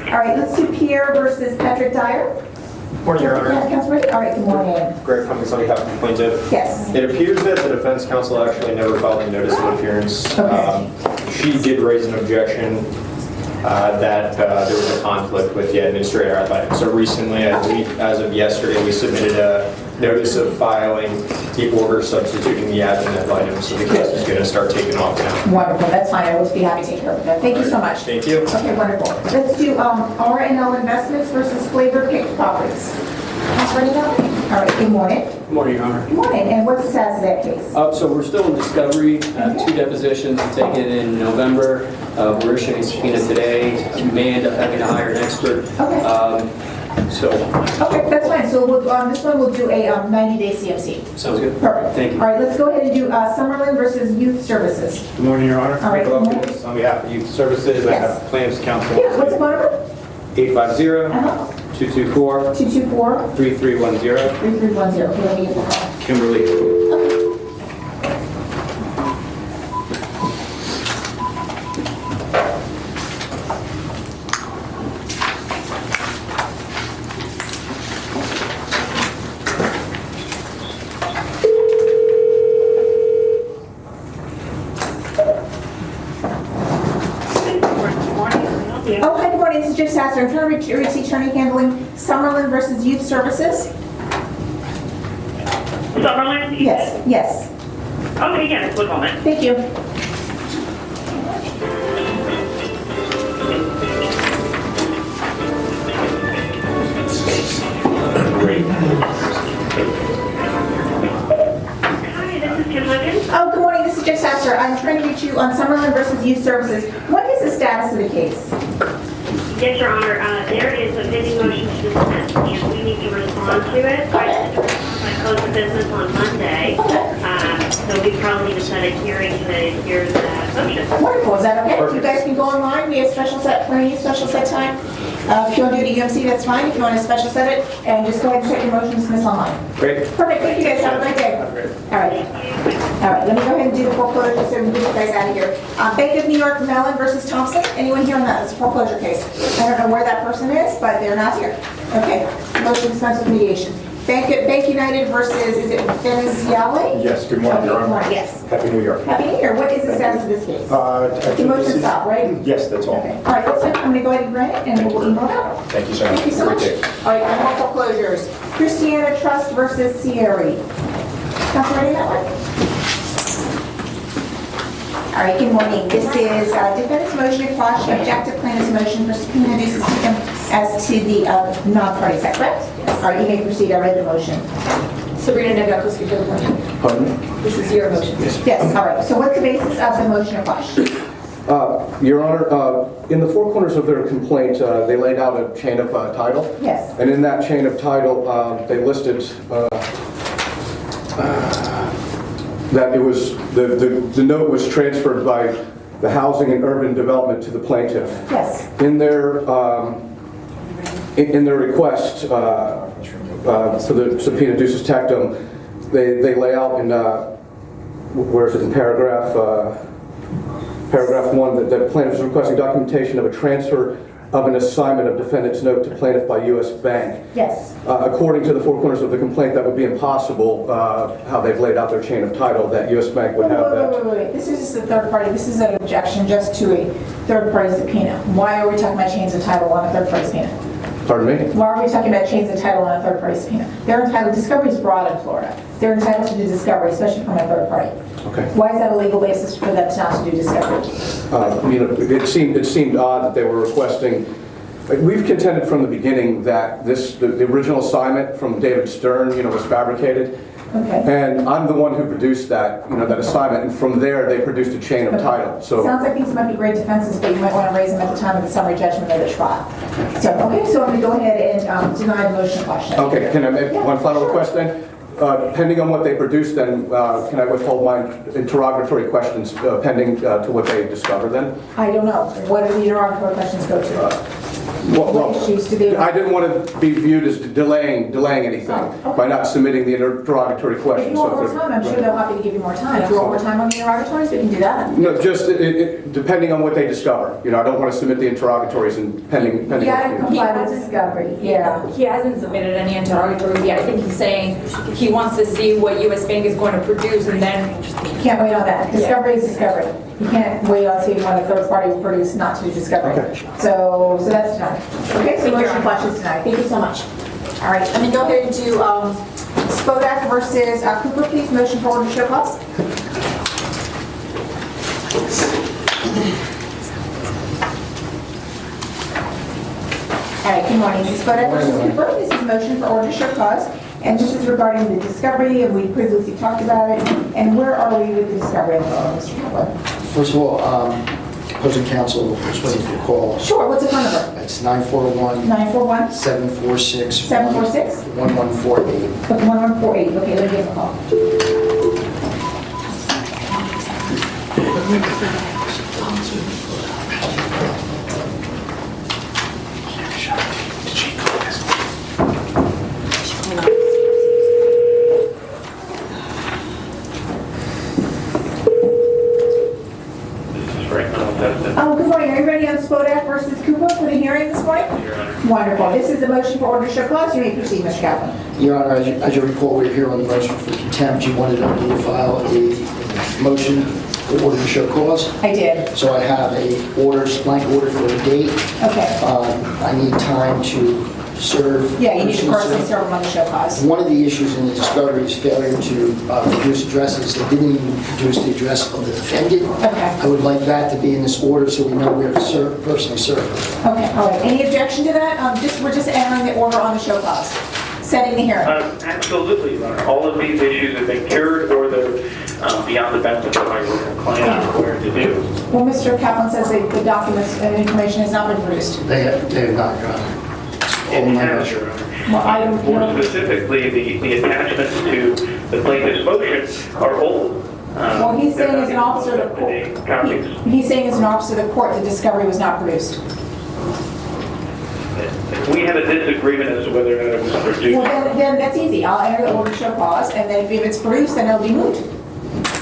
All right, let's do Pierre versus Patrick Dyer. Morning, Your Honor. Yeah, Councilman. All right, good morning. Greg Cummings on behalf of the plaintiff. Yes. It appears that the defense counsel actually never filed a notice of appearance. She did raise an objection that there was a conflict with the administrator ad litem. So recently, as of yesterday, we submitted a notice of filing the order substituting the admin ad litem. So the case is going to start taking off now. Wonderful. That's fine. I will be happy to take care of that. Thank you so much. Thank you. Okay, wonderful. Let's do R&L Investments versus Flavor Pick Properties. Councilman Rennie? All right, good morning. Good morning, Your Honor. Good morning. And what's the status of that case? So we're still in discovery. 2 depositions were taken in November. We're issuing a subpoena today. We may end up having to hire an expert. Okay. Okay, that's fine. So this one we'll do a 90-day CMC. Sounds good. Perfect. Thank you. All right, let's go ahead and do Summerlin versus Youth Services. Good morning, Your Honor. All right, Michael good morning. Elkins, on behalf of Youth Services, I have plaintiff's counsel. Yeah, what's the phone number? 850-224. 224. 3310. 3310. Okay, let me get the call. Kimberly. Oh, hi, good morning. This is Jim Sasser. I'm trying to reach the attorney handling Summerlin versus Youth Services. Summerlin? Yes, yes. Okay, yes, one moment. Thank you. Hi, this is Kim Huggins. Oh, good morning. This is Jim Sasser. I'm trying to reach you on Summerlin versus Youth Services. What is the status of the case? Yes, Your Honor, there is a pending motion to dismiss, and we need to respond to it. I close the business on Monday, so we probably need to set a hearing to hear that motion. Wonderful, is that okay? You guys can go online, we have special set time. If you want to do the UMC, that's fine. If you want to special set it, and just go ahead and set your motion to dismiss online. Great. Perfect, thank you guys, have a great day. All right. All right, let me go ahead and do the foreclosure so we can get you guys out of here. Bank of New York Mellon versus Thompson, anyone here on that? It's a foreclosure case. I don't know where that person is, but they're not here. Okay, motion to dispense with mediation. Bank United versus, is it Veneziale? Yes, good morning, Your Okay, good Honor. morning, yes. Happy New Year. Happy New Year, what is the status of this case? The motion stop, right? Yes, that's all. Okay, all right, that's it. I'm going to go ahead and grant it, and we'll email it out. Thank you so much. Thank you so much. Great day. All right, and more foreclosures. Christiana Trust versus Sierra. Council ready that one? All right, good morning. This is defendant's motion to quash objective plaintiff's motion for subpoena duces as to the non-party. Is that correct? All right, you may proceed. I read the motion. Sabrina Nevakoski for the motion. Pardon? This is your motion. Yes, all right. So what's the basis of the motion to quash? Your Honor, in the four corners of their complaint, they laid out a chain of title. Yes. And in that chain of title, they listed that it was, the note was transferred by the Housing and Urban Development to the plaintiff. Yes. In their request for the subpoena duces tectum, they lay out in, where is it, in paragraph 1, that the plaintiff is requesting documentation of a transfer of an assignment of defendant's note to plaintiff by U.S. Bank. Yes. According to the four corners of the complaint, that would be impossible, how they've laid out their chain of title, that U.S. Bank would have that. Wait. This is just a third party. This is an objection just to a third party subpoena. Why are we talking about chains of title on a third party subpoena? Pardon me? Why are we talking about chains of title on a third party subpoena? They're entitled, discovery is broad in Florida. They're entitled to do discovery, especially from a third party. Okay. Why is that a legal basis for them not to do discovery? It seemed odd that they were requesting. We've contended from the beginning that the original assignment from David Stern, was fabricated. Okay. And I'm the one who produced that, that assignment, and from there they produced a chain of title. So Sounds like these might be great defenses, but you might want to raise them at the time of the summary judgment of the trial. So I'm going to go ahead and deny the motion question. Okay, can I make one final request then? Pending on what they produce, then can I withhold my interrogatory questions pending to what they discover then? I don't know. What do the interrogatory questions go to? Well, I didn't want to be viewed as delaying anything by not submitting the interrogatory If questions. you want more time, I'm sure they're happy to give you more time. If you want more time on the interrogatories, we can do that. No, just depending on what they discover. I don't want to submit the interrogatories and pending. You gotta comply with discovery, yeah. He hasn't submitted any interrogatories yet. I think he's saying he wants to see what U.S. Bank is going to produce and then... You can't wait on that. Discovery is discovery. You can't wait on seeing when a third party will produce not to do discovery. Okay. So that's denied. Okay, so motion questions tonight. Thank you so much. All right, I'm gonna go ahead and do Spodak versus Cooper, please. Motion for order to show cause. All right, good morning. This is Spodak versus Cooper. This is motion for order to show cause. And this is regarding the discovery, and we previously talked about it. And where are we with the discovery of this, Mr. Cooper? First of all, opposing counsel was waiting for a call. Sure, what's the phone number? It's 941. 941? 746. 746? 1148. 1148, okay, let me give a call. Good morning. Are you ready on Spodak versus Cooper for the hearing this morning? Wonderful. This is a motion for order to show cause. You may proceed, Mr. Kaplan. Your Honor, as you recall, we're here on the motion for contempt. You wanted me to file a motion for order to show cause. I did. So I have a blank order for a date. Okay. I need time to serve. Yeah, you need to personally serve them on the show cause. One of the issues in the discovery is failure to produce addresses. They didn't even produce the address of the defendant. Okay. I would like that to be in this order so we know where to personally serve. Okay, all right. Any objection to that? We're just entering the order on the show cause. Setting the hearing. Absolutely, Your Honor. All of these issues have been cured, or the beyond the benefit of what your client is required to do. Well, Mr. Kaplan says that the documents and information has not been produced. They have not, Your Honor. It has, Your Honor. Well, I don't More know. specifically, the attachments to the plaintiff's motion are old. Well, he's saying as an officer of the court, he's saying as an officer of the court, the discovery was not produced. We have a disagreement as to whether or not it was produced. Well, then that's easy. I'll enter the order to show cause, and then if it's produced, then it'll be moved.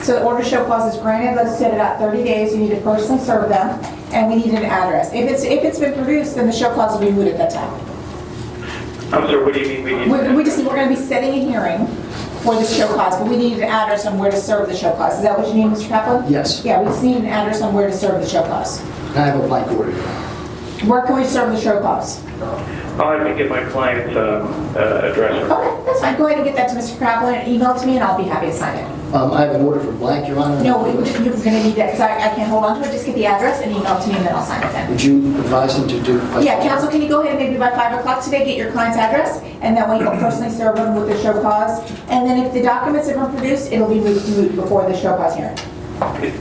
So the order to show cause is granted. Let's set it at 30 days. You need to personally serve them, and we need an address. If it's been produced, then the show cause will be moved at that time. I'm sorry, what do you mean? We're going to be setting a hearing for the show cause, but we need an address on where to serve the show cause. Is that what you need, Mr. Kaplan? Yes. Yeah, we just need an address on where to serve the show cause. And I have a blank order. Where can we serve the show cause? I'll have to get my client's address. Okay, that's fine. Go ahead and get that to Mr. Kaplan and email it to me, and I'll be happy to sign it. I have an order for blank, Your Honor. No, you're going to need that, because I can't hold on to it. Just get the address and email it to me, and then I'll sign it then. Would you advise him to do? Yeah, counsel, can you go ahead and maybe by 5 o'clock today, get your client's address, and that way you'll personally serve them with the show cause. And then if the documents have been produced, it'll be moved before the show cause hearing. I mean,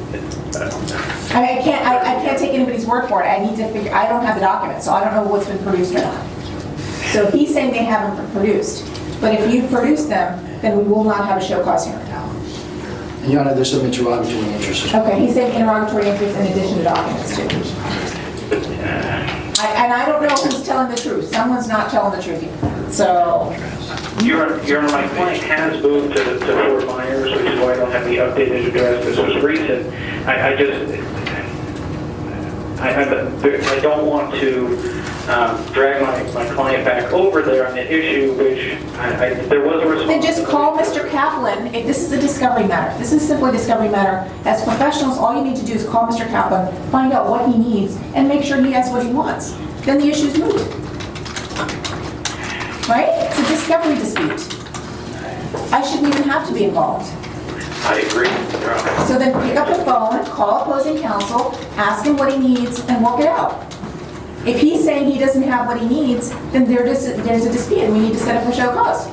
I can't take anybody's word for it. I need to figure, I don't have the documents, so I don't know what's been produced or not. So he's saying they haven't been produced. But if you produce them, then we will not have a show cause hearing. And Your Honor, there's some interrogatory answers. Okay, he's saying interrogatory answers in addition to documents too. And I don't know who's telling the truth. Someone's not telling the truth here. So. Your Honor, my client has moved to Fort Myers, which is why I don't have the updated address. This was recent. I don't want to drag my client back over there on an issue which there was a response. Then just call Mr. Kaplan. If this is a discovery matter, this is simply a discovery matter. As professionals, all you need to do is call Mr. Kaplan, find out what he needs, and make sure he has what he wants. Then the issue's moved. Right? It's a discovery dispute. I shouldn't even have to be involved. I agree, Your Honor. So then pick up the phone, call opposing counsel, ask him what he needs, and work it out. If he's saying he doesn't have what he needs, then there's a dispute, and we need to set up a show cause.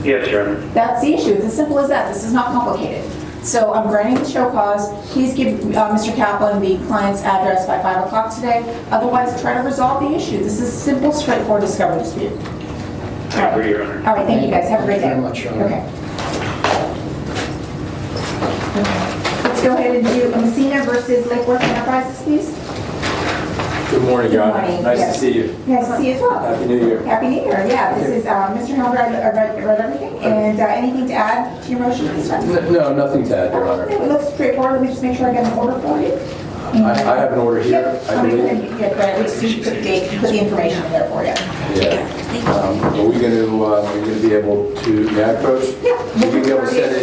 Yes, Your Honor. That's the issue. It's as simple as that. This is not complicated. So I'm granting the show cause. Please give Mr. Kaplan the client's address by 5 o'clock today. Otherwise, try to resolve the issue. This is a simple, straightforward discovery dispute. I agree, Your Honor. All right, thank you guys. Have a great day. Thank you very much, Your Honor. Okay. Let's go ahead and do Messina versus Lake Worth Enterprises, please. Good morning, Your Good Honor. morning. Nice Yes. to see you. Nice to see you as well. Happy New Year. Happy New Year. Yeah, this is Mr. Helmer. I read everything. And anything to add to your motion this time? No, nothing to add, Your Honor. Okay, well, looks straightforward. Let me just make sure I get an order for you. I have an order here, I believe. Yeah, right. We just need to put the date, put the information in there for you. Yeah. Are we going to be able to, may I approach? Yeah. Will you be able to set a,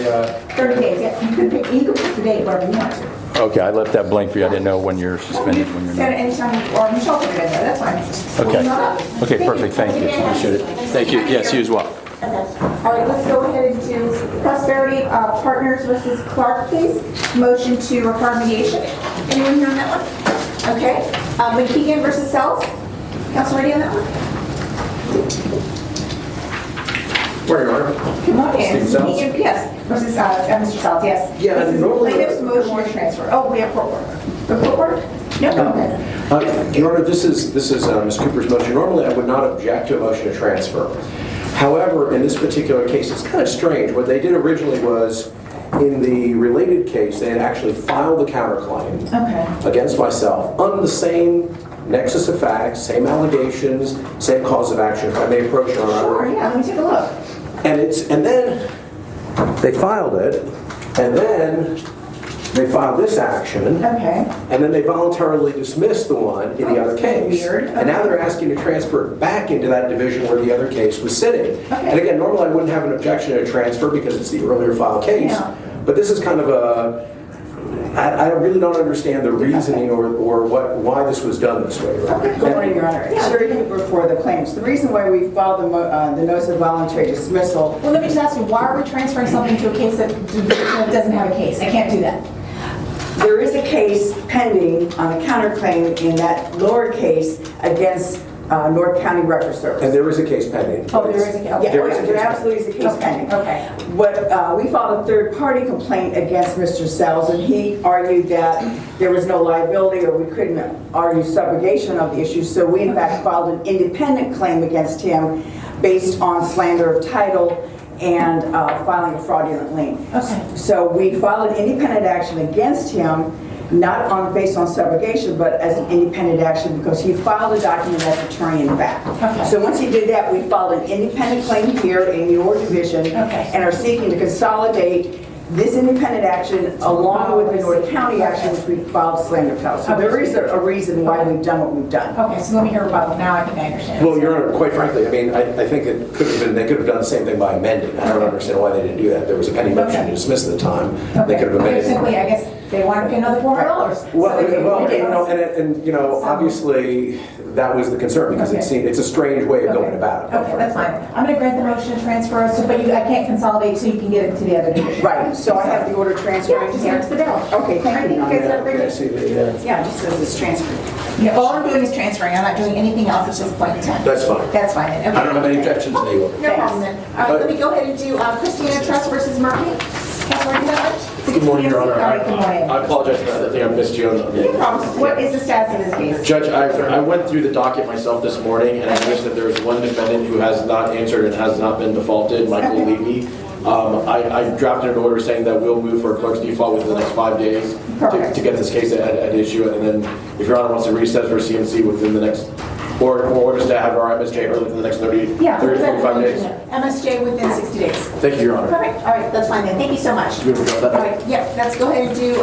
30 days, yeah. You can pick the date, whatever you want to. okay, I left that blank for you. I didn't know when you're suspended, when you're Set not. it anytime, or Michelle put it in there, that's fine. Okay. We'll email that. Okay, perfect. Thank you. Appreciate it. Thank you. Yes, you as well. Okay. All right, let's go ahead and do Prosperity Partners versus Clark, please. Motion to require mediation. Anyone here on that one? Okay. McKeegan versus Sells. Council ready on that one? Morning, Your Honor. Come on in. Steve Sells? McKeegan, yes. Versus Mr. Sells, yes. Yeah, This is normally- plaintiff's motion to transfer. Oh, we have court order. The court order? No, go ahead. Your Honor, this is Ms. Cooper's motion. Normally, I would not object to a motion to transfer. However, in this particular case, it's kind of strange. What they did originally was, in the related case, they had actually filed a counterclaim Okay. against myself on the same nexus of facts, same allegations, same cause of action. If I may approach, Your Honor. Sure, yeah, let me take a look. And then they filed it, and then they filed this action. Okay. And then they voluntarily dismissed the one in the other case. Weird. And now they're asking to transfer it back into that division where the other case was sitting. Okay. And again, normally I wouldn't have an objection to a transfer because it's the earlier filed case. Yeah. But this is kind of I really don't understand the reasoning or why this was done this way. Okay. Good morning, Your Honor. Sherry Cooper for the claims. The reason why we filed the notice of voluntary dismissal. Well, let me just ask you, why are we transferring something to a case that doesn't have a case? I can't do that. There is a case pending on a counterclaim in that lower case against North County Record Service. And there is a case pending. Oh, there is a case. Yeah, There is a there case absolutely is a case pending. Okay. But we filed a third-party complaint against Mr. Sells, and he argued that there was no liability or we couldn't argue subrogation of the issue. So we, in fact, filed an independent claim against him based on slander of title and filing a fraudulent lien. Okay. So we filed an independent action against him, not based on subrogation, but as an independent action because he filed a document as attorney in fact. Okay. So once he did that, we filed an independent claim here in your division and are seeking to consolidate this independent action along with the North County action, which we filed slander of title. So there is a reason why we've done what we've done. Okay, so let me hear about it now. I think I understand. Well, Your Honor, quite frankly, I mean, I think it could have been, they could have done the same thing by amending. I don't understand why they didn't do that. There was a pending motion to dismiss at the time. They could have amended. Basically, I guess they want to pay another $400. Well, and you know, obviously, that was the concern because it's a strange way of going about it. Okay, that's fine. I'm going to grant the motion to transfer us, but I can't consolidate so you can get it to the other division. Right, so I have the order transferring just here. next to the bill. Okay, thank you. I think you guys have Okay, I see that, Yeah, it just says it's transferred. Yeah, all I'm doing is transferring. I'm not doing anything else at this point in time. That's fine. That's fine. then. Okay. I don't have any objections to the order. No problem then. All right, let me go ahead and do Christina Trust versus Murphy. Councilor, do that? Good morning, Your Honor. All right, good morning. I apologize for that. I think I missed you. No problem. What is the status of this case? Judge, I went through the docket myself this morning, and I noticed that there is one defendant who has not answered and has not been defaulted, Michael Levy. I drafted an order saying that we'll move for a clerk's default within the next 5 days to get this case at issue, and then if Your Honor wants to recess for CMC within the next, or orders to have our MSJ heard within the next 30 to 45 days. MSJ within 60 days. Thank you, Your Honor. Perfect. All right, that's fine then. Thank you so much. You ever got that? All right, yeah, let's go ahead and do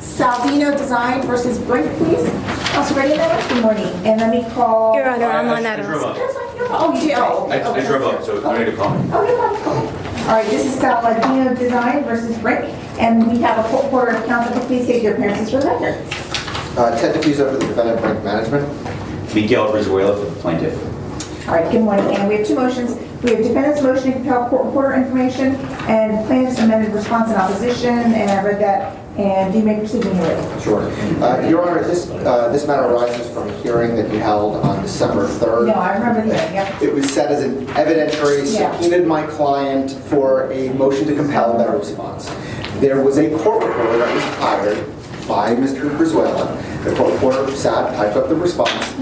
Salvino Design versus Brink, please. Councilor ready there? Good morning. And let me call. Your Honor, I'm on that. That's fine. Oh, you did? Oh, okay. I drove up, so you need to call me. Oh, no problem. All right, this is Salvino Design versus Brink, and we have a court order of counsel. Please state your appearances for the record. Ted Diffuso for the defendant, Brink Management. Miguel Brizuela for the plaintiff. All right, good morning. And we have two motions. We have defendant's motion to compel court reporter information and plaintiff's amended response in opposition, and I read that. And you may proceed when you're ready. Sure. Your Honor, this matter arises from a hearing that you held on December 3rd. No, I remember the hearing, yep. It was set as an evidentiary, subpoenaed my client for a motion to compel a better response. There was a court reporter that was hired by Mr. Brizuela. The court reporter sat, typed up the response.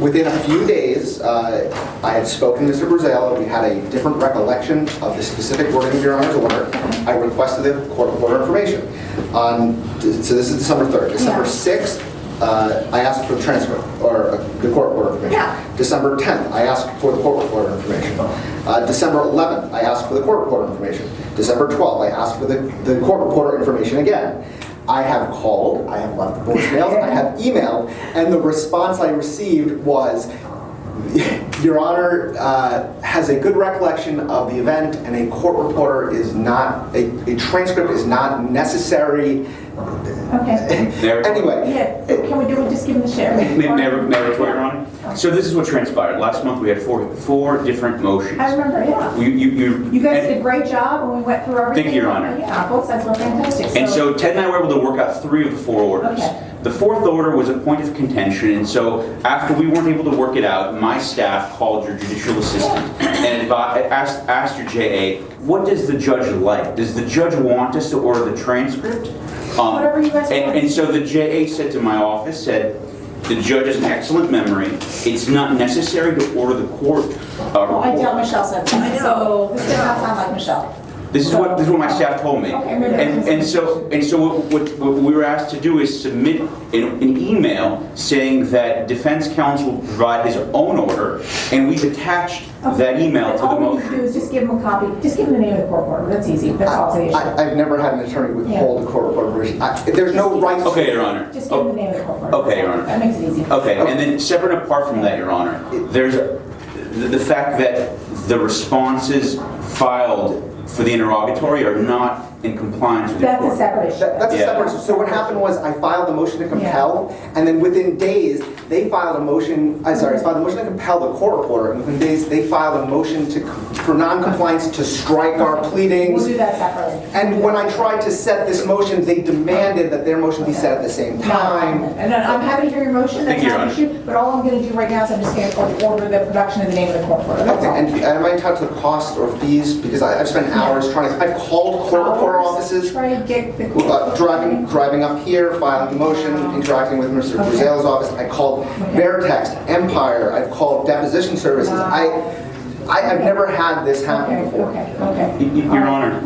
Within a few days, I had spoken to Mr. Brizuela. We had a different recollection of the specific wording of Your Honor's order. I requested the court reporter information. So this is December 3rd. December 6th, I asked for the transcript, or the court reporter information. December 10th, I asked for the court reporter information. December 11th, I asked for the court reporter information. December 12th, I asked for the court reporter information again. I have called, I have left voicemails, I have emailed, and the response I received was, Your Honor has a good recollection of the event, and a court reporter is not, a transcript is not necessary. Okay. Anyway. Yeah, can we just give him the share? May I report, Your Honor? So this is what transpired. Last month we had four different motions. I remember, yeah. You guys did a great job when we went through everything. Thank you, Your Honor. Yeah, both sides were fantastic. And so Ted and I were able to work out 3 of the 4 orders. Okay. The 4th order was a point of contention, and so after we weren't able to work it out, my staff called your judicial assistant and asked your JA, what does the judge like? Does the judge want us to order the transcript? Whatever you guys want. And so the JA said to my office, the judge has an excellent memory. It's not necessary to order the court. I tell Michelle said that. So this does not sound like Michelle. This is what my staff told me. Okay, and so what we were asked to do is submit an email saying that defense counsel will provide his own order, and we've attached that email to the All we need motion. to do is just give him a copy. Just give him the name of the court reporter. That's easy. That's all the issue. I've never had an attorney withhold a court reporter information. There's no right. Okay, Your Honor. Just give him the name of the court reporter. Okay, Your Honor. That makes it easy. Okay, and then separate and apart from that, Your Honor, there's the fact that the responses filed for the interrogatory are not in compliance with the That's a court. separate issue. That's a Yeah. separate, so what happened was I filed a motion to compel, and then within days, they filed a motion, I filed a motion to compel the court reporter, and within days, they filed a motion for non-compliance to strike our pleadings. We'll do that separately. And when I tried to set this motion, they demanded that their motion be set at the same time. And I'm happy to hear your motion, that's Thank you, not an Your issue, but all I'm going to do right now is I'm just going to order the production of the name of the court reporter. That's all. Okay, and am I entitled to cost or fees? Because I've spent hours trying to, I've called court reporter offices, Try to get the driving up here, filing a motion, interacting with Mr. Brazale's office. I called Veritext, Empire, I've called deposition services. I've never had this happen before. Your Honor,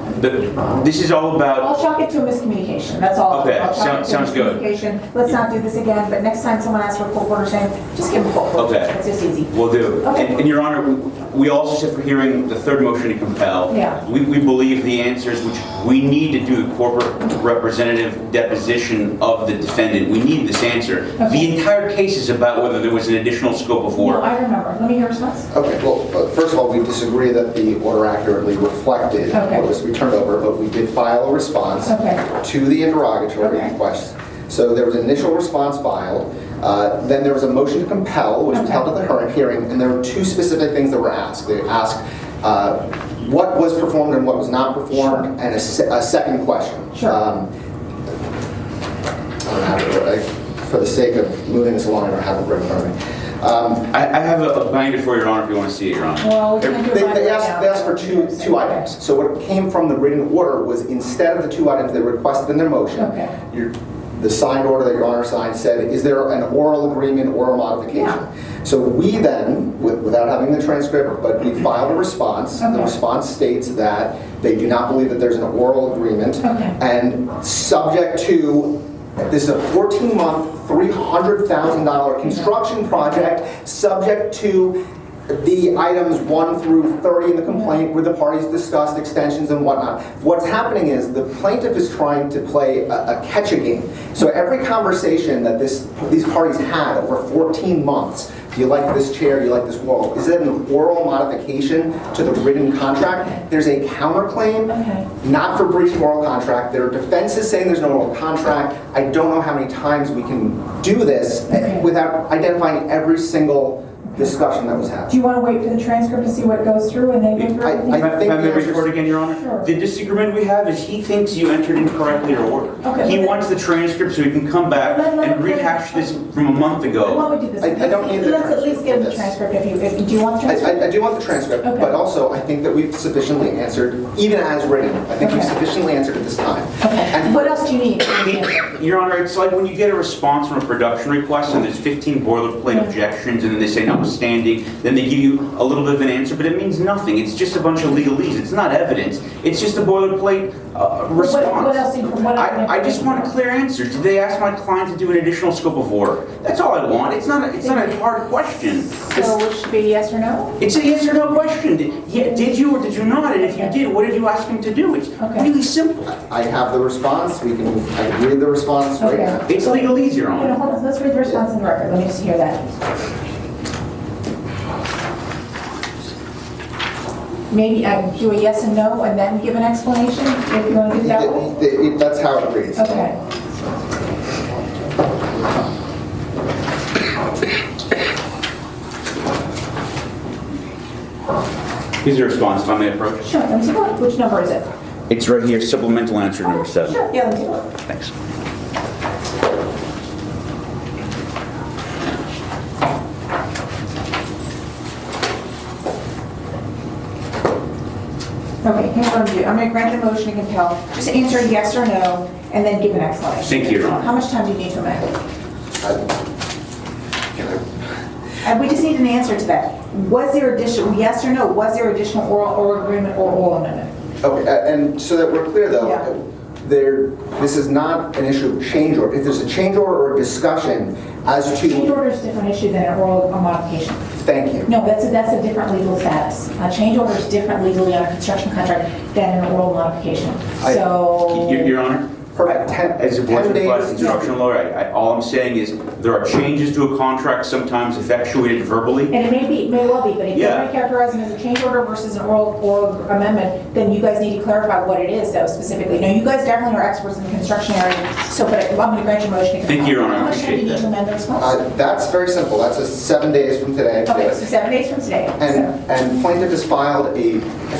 this is all about, I'll chalk it to a miscommunication, that's all. Okay, I'll chalk it to a sounds good. miscommunication. Let's not do this again, but next time someone asks for a court order saying, just give them a court order. Okay. It's just easy. will do. Okay. And Your Honor, we also said for hearing the third motion to compel. Yeah. We believe the answers, which we need to do the corporate representative deposition of the defendant. We need this answer. The entire case is about whether there was an additional scope of work. No, I remember. Let me hear a response. Okay, well, first of all, we disagree that the order accurately reflected what was returned over, but we did file a response to the interrogatory request. So there was an initial response filed, then there was a motion to compel, which was held at the hearing, and there were two specific things that were asked. They asked what was performed and what was not performed, and a second question. For the sake of moving this along, I don't have it right in front of me. I have a binder for Your Honor if you want to see it, Your Honor. Well, we can't do it right They now. asked for two items. So what came from the written order was instead of the two items they requested in their motion, the signed order that Your Honor signed said, is there an oral agreement or a modification? So we then, without having the transcript, but we filed a response. The response states that they do not believe that there's an oral agreement, and subject to, this is a 14-month, $300,000 construction project, subject to the items 1 through 30 in the complaint where the parties discussed extensions and whatnot. What's happening is the plaintiff is trying to play a catch-a game. So every conversation that these parties had over 14 months, do you like this chair, do you like this wall, is it an oral modification to the written contract? There's a counterclaim, not for breach of oral contract. There are defenses saying there's no oral contract. I don't know how many times we can do this without identifying every single discussion that was happening. Do you want to wait for the transcript to see what goes through and then go through everything? If I may record again, Your Honor? Sure. The disagreement we have is he thinks you entered incorrectly your order. He wants the transcript so he can come back and rehash this from a month ago. Why don't we do this? I don't need the Let's at least get the transcript if do you want the transcript? I do want the transcript, but also I think that we've sufficiently answered, even as written, I think we've sufficiently answered at this time. And what else do you need? Your Honor, it's like when you get a response from a production request and there's 15 boilerplate objections and then they say notwithstanding, then they give you a little bit of an answer, but it means nothing. It's just a bunch of legalese. It's not evidence. It's just a boilerplate response. What else do you want? I just want a clear answer. Did they ask my client to do an additional scope of work? That's all I want. It's not a hard question. So it should be yes or no? It's a yes or no question. Did you or did you not? And if you did, what did you ask him to do? It's really simple. I have the response. I can read the response right now. It's legalese, Your Honor. Hold on. Let's read the response in the record. Let me just hear that. Maybe do a yes and no and then give an explanation if you want to do that way? That's how it reads. Okay. Here's your response, if I may approach. Sure. Let me take a look. Which number is it? It's right here, supplemental answer number 7. Sure. Yeah, let me take a look. Thanks. Okay, here's what I'm going to do. I'm going to grant the motion to compel. Just answer yes or no, and then give an explanation. Thank you, Your Honor. How much time do you need for that? We just need an answer to that. Was there additional, yes or no, was there additional oral agreement or oral amendment? Okay, and so that we're clear though, this is not an issue of change order. If there's a change order or a discussion as to... Change order is a different issue than an oral modification. Thank you. No, that's a different legal status. A change order is different legally on a construction contract than an oral modification. So... Your Honor, Perfect. As a board 10 days. certified construction lawyer, all I'm saying is there are changes to a contract sometimes effectuated verbally. And it may well be, but if you're Yeah. going to characterize it as a change order versus an oral amendment, then you guys need to clarify what it is, though, specifically. Now, you guys definitely are experts in the construction area, so, but I'm going to grant your motion. Thank you, Your Honor, I How much time do you appreciate need to that. amend the response? That's very simple. That's a 7 days from today. Okay, so 7 days from today. And plaintiff has filed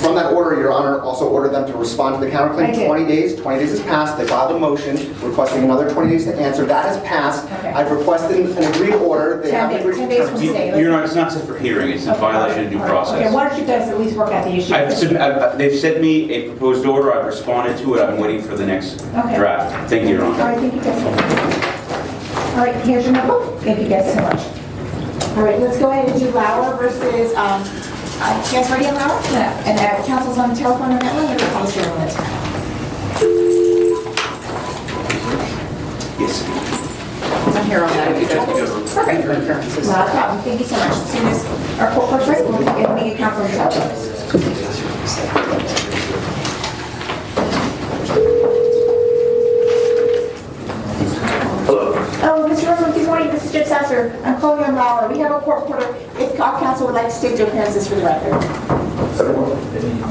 from that order, Your Honor, also ordered them to respond to the I counterclaim. did. 20 days has passed. They filed a motion requesting another 20 days to answer. That has passed. Okay. I've requested an agreed order. They 10 haven't days, agreed 10 days to from terms. today. You're not, it's not set for hearing, it's a violation of due Okay, process. why don't you guys at least work out the issue? They've sent me a proposed order, I've responded to it, I'm waiting for the next Okay. draft. Thank you, Your All Honor. right, thank you guys. All right, here's your number. Thank you guys so much. All right, let's go ahead and do Lauer versus, you guys ready on Lauer? Yeah. And counsel's on the telephone on that one, or the policy on it? Yes. I'm here on that if you guys can go. Perfect. Not a problem, thank you so much. As soon as our court clerk's ready, we'll get counsel on the telephone. Oh, Mr. Russell, good morning, this is Judge Sasser. I'm calling on Lauer. We have a court reporter. If counsel would like to state their appearances for the record.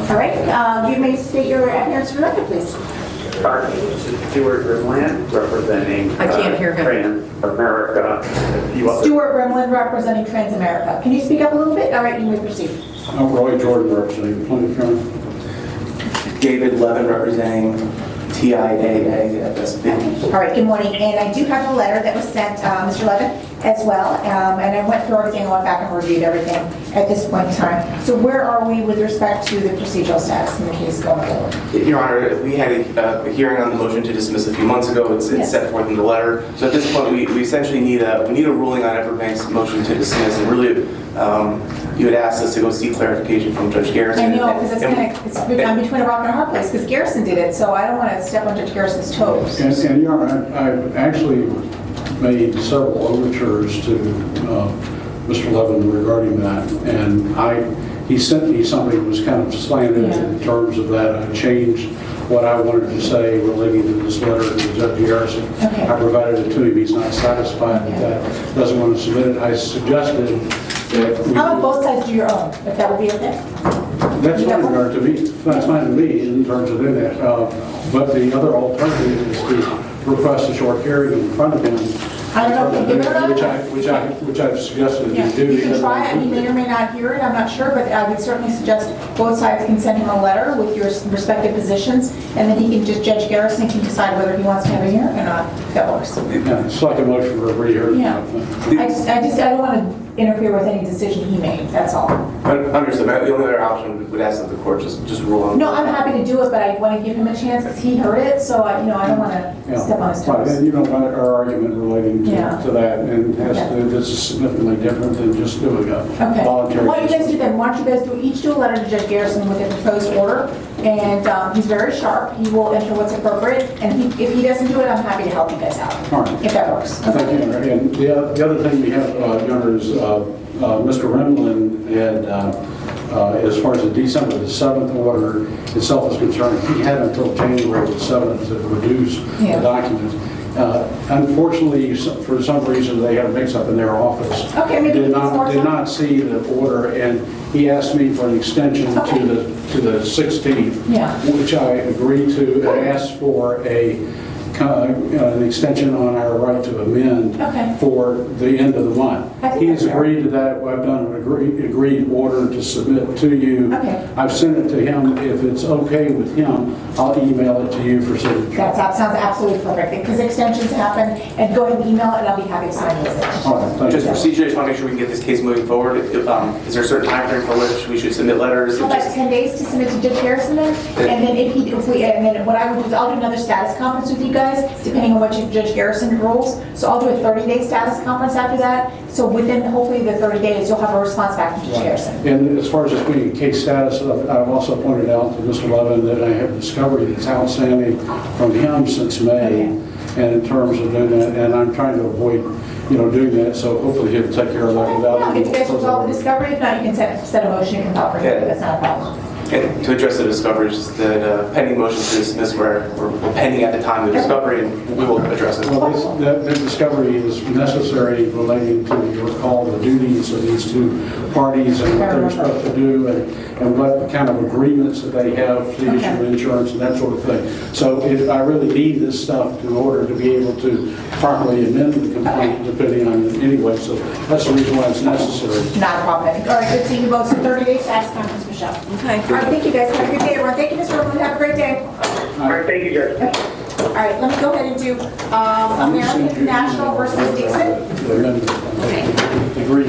All right, you may state your appearance for the record, please. Stuart Grimland, representing I can't hear him. Transamerica. Stuart Remlin, representing Transamerica. Can you speak up a little bit? All right, you may proceed. I'm Roy Jordan, representing the plaintiff, Your Honor. David Levin, representing TIAA FSB. All right, good morning. And I do have a letter that was sent, Mr. Levin, as well. And I went through everything, I went back and reviewed everything at this point in time. So where are we with respect to the procedural status in the case going forward? Your Honor, we had a hearing on the motion to dismiss a few months ago. It's Yes. set forth in the letter. So at this point, we essentially need a ruling on Everbank's motion to dismiss. And really, you had asked us to go seek clarification from Judge Garrison. I know, because I'm between a rock and a hard place, because Garrison did it, so I don't want to step on Judge Garrison's toes. And Your Honor, I've actually made several overtures to Mr. Levin regarding that, and he sent me something that was kind of slanted in terms of that. I changed what I wanted to say relating to this letter to Judge Garrison. Okay. I provided it to him. He's not satisfied with that, doesn't want to submit it. I suggested that we... How about both sides do your own, if that would be okay? That's fine to me. That's fine to me in terms of doing that. But the other alternative is to request a short hearing in front of him. I don't know if you give it or not. Which I've suggested Yeah, you do. you can try it, he may or may not hear it, I'm not sure, but I would certainly suggest both sides can send him a letter with your respective positions, and then he can just, Judge Garrison can decide whether he wants to have a hearing or not, if that works. Yeah, it's like a motion for a re-hearing. Yeah. I don't want to interfere with any decision he made, that's all. Understood. The only other option would ask that the court just rule on. No, I'm happy to do it, but I want to give him a chance, because he heard it, so I don't want to step on his Right, toes. and you know, our argument relating Yeah. to that, and this is significantly different than just doing a Okay. voluntary. Why don't you guys do then? Why don't you guys each do a letter to Judge Garrison with a proposed order? And he's very sharp. He will enter what's appropriate. And if he doesn't do it, I'm happy to help you guys out. All right. If that works. Thank you. And the other thing we have, Your Honor, is Mr. Remlin had, as far as the December the 7th order itself is concerned, he had until January the 7th to produce the documents. Unfortunately, for some reason, they had a mix-up in their office. Okay, maybe Did it's more not time. see the order, and he asked me for an extension to the 16th, Yeah. which I agreed to, and asked for an extension on our right to amend Okay. for the end of the month. I think He has that's fair. agreed to that. I've done an agreed order to submit to you. Okay. I've sent it to him. If it's okay with him, I'll email it to you for signature. That sounds absolutely perfect, because extensions happen, and go ahead and email it, and I'll be happy to sign it. All right, thank Just you. procedure, I just want to make sure we can get this case moving forward. Is there a certain time frame for which we should submit letters? How about 10 days to submit to Judge Garrison then? And then and then what I would do is I'll do another status conference with you guys, depending on what Judge Garrison rules. So I'll do a 30-day status conference after that. So within hopefully the 30 days, you'll have a response back from Judge Garrison. And as far as this being case status, I've also pointed out to Mr. Levin that I have discovery that's outstanding from him since May, and in terms of doing that, and I'm trying to avoid, doing that, so hopefully he'll take care of that without Yeah, any if you guys resolve the discovery, if not, you can set a motion and compel for it. That's not a problem. And to address the discoveries, the pending motion to dismiss were pending at the time of the discovery, and we will address it. Well, that discovery is necessary relating to, you recall, the duties of these two parties and what they're supposed to do and what kind of agreements that they have to issue insurance and that sort of thing. So I really need this stuff in order to be able to properly amend the complaint depending on it anyway. So that's the reason why it's necessary. Not a problem. All right, good seeing you both. So 30 days fast conference, Michelle. Okay. All right, thank you guys. Have a good day, everyone. Thank you, Mr. Rowland. Have a great day. All right, thank you, Judge. Okay. All right, let me go ahead and do American National versus Dixon. Agree.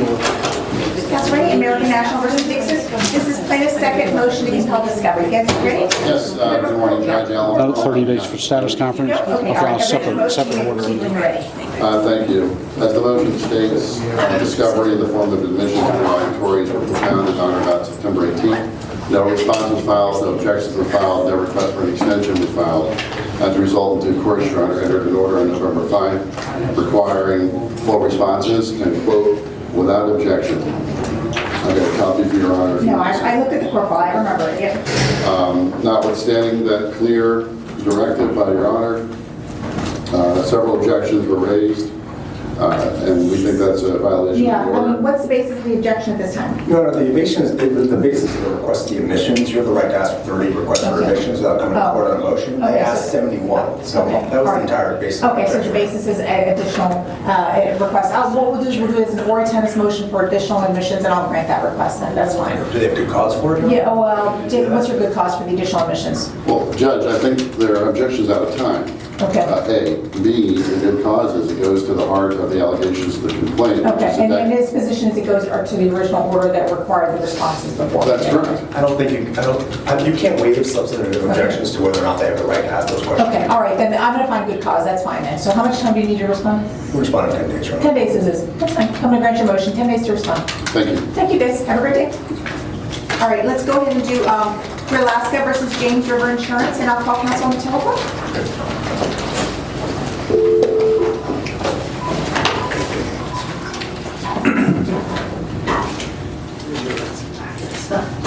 That's right, American National versus Dixon. This is plaintiff's second motion to compel discovery. You guys ready? Yes, good morning, Judge Allen. About 30 days for status conference. Okay, I'll all right. separate order. When you're ready. Thank you. As the motion states, discovery in the form of admissions and interrogatories were propounded on or about September 18th. No response was filed, no objections were filed, no request for an extension was filed. As a result, in due course, Your Honor entered an order on November 5 requiring full responses and, quote, without objection. I got a copy for Your Honor. No, I looked at the court file. I remember it. Yep. Notwithstanding that clear directive by Your Honor, several objections were raised, and we think that's a violation Yeah, of the I order. mean, what's the basis of the objection at this time? No, the basis of the request of the admissions, you have the right to ask for 30 requests for admissions without coming to court on a motion. Okay, I asked so- 71, so that was the entire basis. Okay, so the basis is additional request. What we'll do is we'll do it as an ora tennis motion for additional admissions, and I'll grant that request then. That's fine. Do they have good cause for it? Yeah, well, David, what's your good cause for the additional admissions? Well, Judge, I think there are objections out of time. Okay. A. B, the good cause is it goes to the heart of the allegations of the complaint. which Okay, is and that- his position is it goes to the original order that required the responses before. That's correct. I don't think you can't waive substantive objections to whether or not they have the right to ask those questions. Okay, all right, then I'm gonna find good cause, that's fine then. So how much time do you need to respond? We'll respond in 10 days, Your Honor. 10 days is, that's fine. I'm gonna grant your motion, 10 days to respond. Thank you. Thank you, guys. Have a great day. All right, let's go ahead and do Alaska versus James River Insurance, and I'll call counsel on the telephone.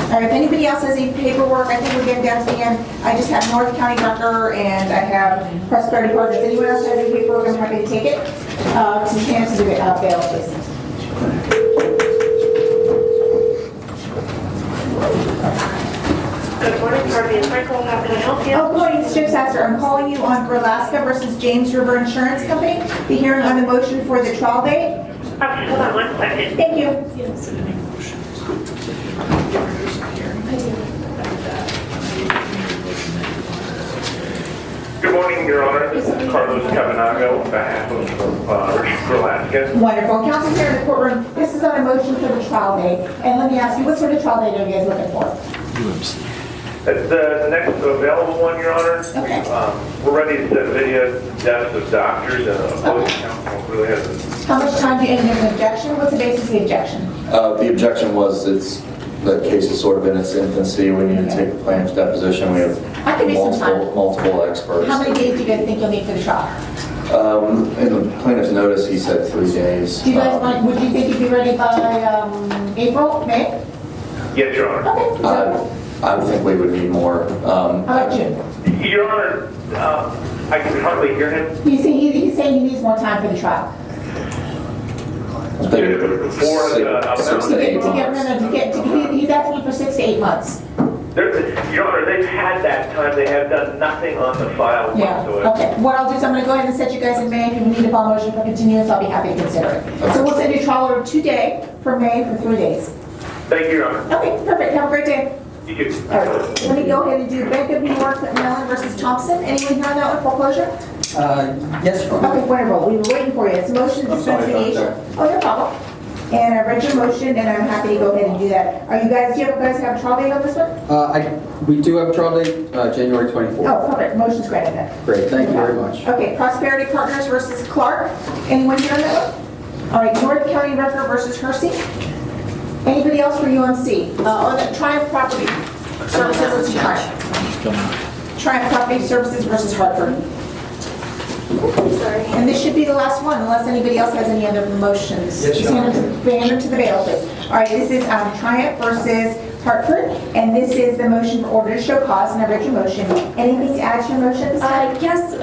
All right, if anybody else has any paperwork, I think we're getting down to the end. I just have North County Drucker and I have Prosperity Partners. Anyone else has any paperwork, I'm happy to take it. Some chances of bail, please. Good morning, Carby and Frankel, how can I help you? Oh, good morning, it's Jim Sasser. I'm calling you on Alaska versus James River Insurance Company. The hearing on the motion for the trial date. Hold on one second. Thank you. Good morning, Your Honor. This is Carlos Cavanago on behalf of Alaska. Wonderful. Counsel's here in the courtroom. This is on a motion for the trial date. And let me ask you, what sort of trial date are you guys looking for? It's the next available one, Your Honor. Okay. We're ready to set video deaths of doctors and opposing counsel really hasn't. How much time do you, and there's an objection? What's the basis of the objection? The objection was the case is sort of in its infancy. We need to take the plaintiff's deposition. We That could be some have time. multiple experts. How many days do you guys think you'll need for the trial? In the plaintiff's notice, he said 3 days. Do you guys want, would you think you'd be ready by April, May? Yes, Your Honor. Okay. So, I would think we would need more. how about you? Your Honor, I can hardly hear him. He's saying he needs more time for the trial. For the 6 to 8 months. He's asking for 6 to 8 months. Your Honor, they've had that time. They have done nothing on the file Yeah, whatsoever. okay. What I'll do is I'm gonna go ahead and set you guys in May. If you need a file motion for continuance, I'll be happy to consider it. So we'll send you a trial order today for May for 3 days. Thank you, Your Honor. Okay, perfect. Have a great day. You too. All right, let me go ahead and do Bank of New York Mellon versus Thompson. Anyone here on that one, foreclosure? Yes, Your Honor. Okay, wonderful. We were waiting for you. It's a motion to I'm dispense sorry about mediation. Oh, no problem. And I read your motion, and I'm happy to go ahead and do that. Are you guys, do you guys have a trial date on this one? We do have a trial date, January 24th. Oh, perfect. Motion's granted then. Great, thank you very much. Okay, Prosperity Partners versus Clark. Anyone here on that one? All right, North County Record versus Hersey. Anybody else for UMC? On the Triumph Property Services, let's see Triumph. Triumph Property Services versus Hartford. Sorry. And this should be the last one, unless anybody else has any other motions. Yes, Your Honor. Hand them to the bailiff, please. All right, this is Triumph versus Hartford, and this is the motion for order to show cause, and I read your motion. Anything to add to your motion? Yes,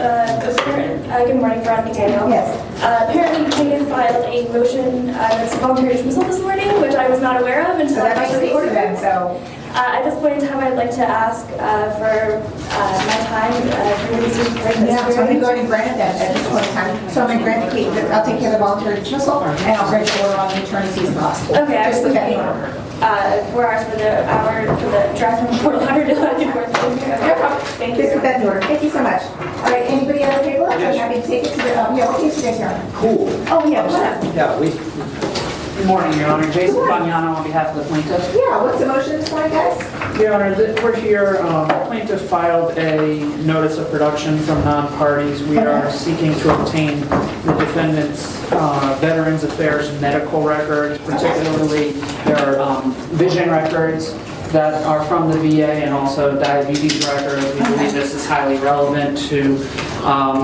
good morning, Veronica Daniel. Yes. Apparently, plaintiff filed a motion that's voluntary dismissal this morning, which I was not aware of until So that makes actually the order then, so. At this point in time, I'd like to ask for my time for you to break this. Yeah, so I'm going to go ahead and grant it then at this point in time. So I'm going to grant the case, I'll take care of the voluntary dismissal, and I'll grant the order on the attorney's fees and costs. Okay, I Just was put that in looking, order. 4 hours for the drive from Fort Lauderdale to North. No problem. Thank Just you. put that in order. Thank you so much. All right, anybody have a paper? I'm happy to take it to the, yeah, what case you guys here? Cool. Oh, yeah, come on up. Yeah, Good morning, Your Honor. Jason Fagnano on behalf of the plaintiff. Yeah, what's the motion this morning, guys? Your Honor, we're here, plaintiff filed a notice of production from non-parties. We are seeking to obtain the defendant's Veterans Affairs medical records, particularly their vision records that are from the VA and also diabetes records. We believe this is highly relevant to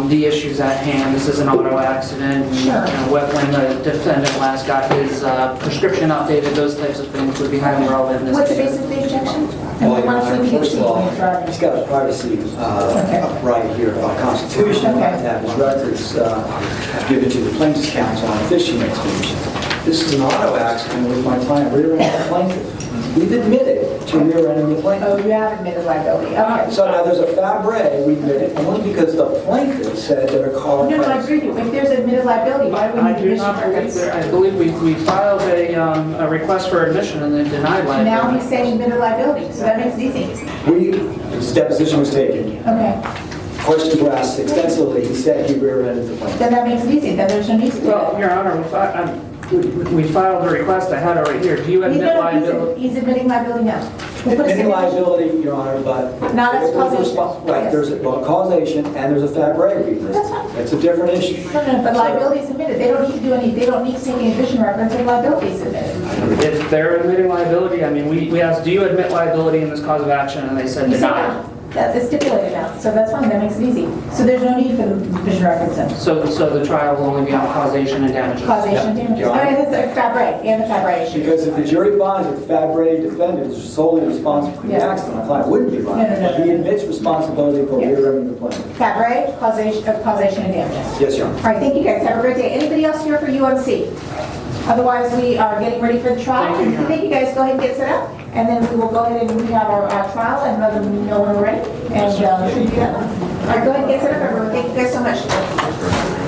the issues at hand. This is an auto accident. When the defendant last got his prescription updated, those types of things would be highly relevant in this What's the case. basis of the objection? Well, Your Once we Honor, get first to of all, the- he's got a privacy right here, a constitution right to have his records given to the plaintiff's counsel on a fishing expedition. This is an auto accident with my client rear-ending the plaintiff. We've admitted to rear-ending the plaintiff. Oh, you have admitted liability, okay. So now there's a fabre we admitted only because the plaintiff said that a car. No, I agree with you. If there's admitted liability, why do we I need do admission not believe records? there, I believe we filed a request for admission and then denied Now liability. he's saying admitted liability, so that makes it easy. His deposition was taken. Okay, Questions were asked extensively. He said he rear-ended the plaintiff. then that makes it easy, then there's no need to do Well, that. Your Honor, we filed a request. I had it right here. Do you admit liability? He's admitting liability now. We'll put a Admitting signature. liability, Your Honor, but. Now that's causation. Right, there's a causation and there's a fabre reason. That's fine. It's a different issue. No, but liability is admitted. They don't need to do any, they don't need to take any admission records if liability is admitted. If they're admitting liability, I mean, we asked, do you admit liability in this cause of action? And they said You said denied. no. That's stipulated now, so that's fine, that makes it easy. So there's no need for the admission records then. So the trial will only be on causation and damages. Causation, damages. Your I Honor. mean, that's a fabre, and the fabre issue. Because if the jury finds that the fabre defendant is solely responsible for the Yeah. accident, the client wouldn't be liable. No. He admits responsibility for rear-ending the plaintiff. Fabre, causation and damages. Yes, Your Honor. All right, thank you guys, have a great day. Anybody else here for UMC? Otherwise, we are getting ready for the trial. Thank you guys, go ahead and get set up, and then we will go ahead and we have our trial and let them know when we're ready. And should we do that one? All right, go ahead and get set up, everyone. Thank you guys so much.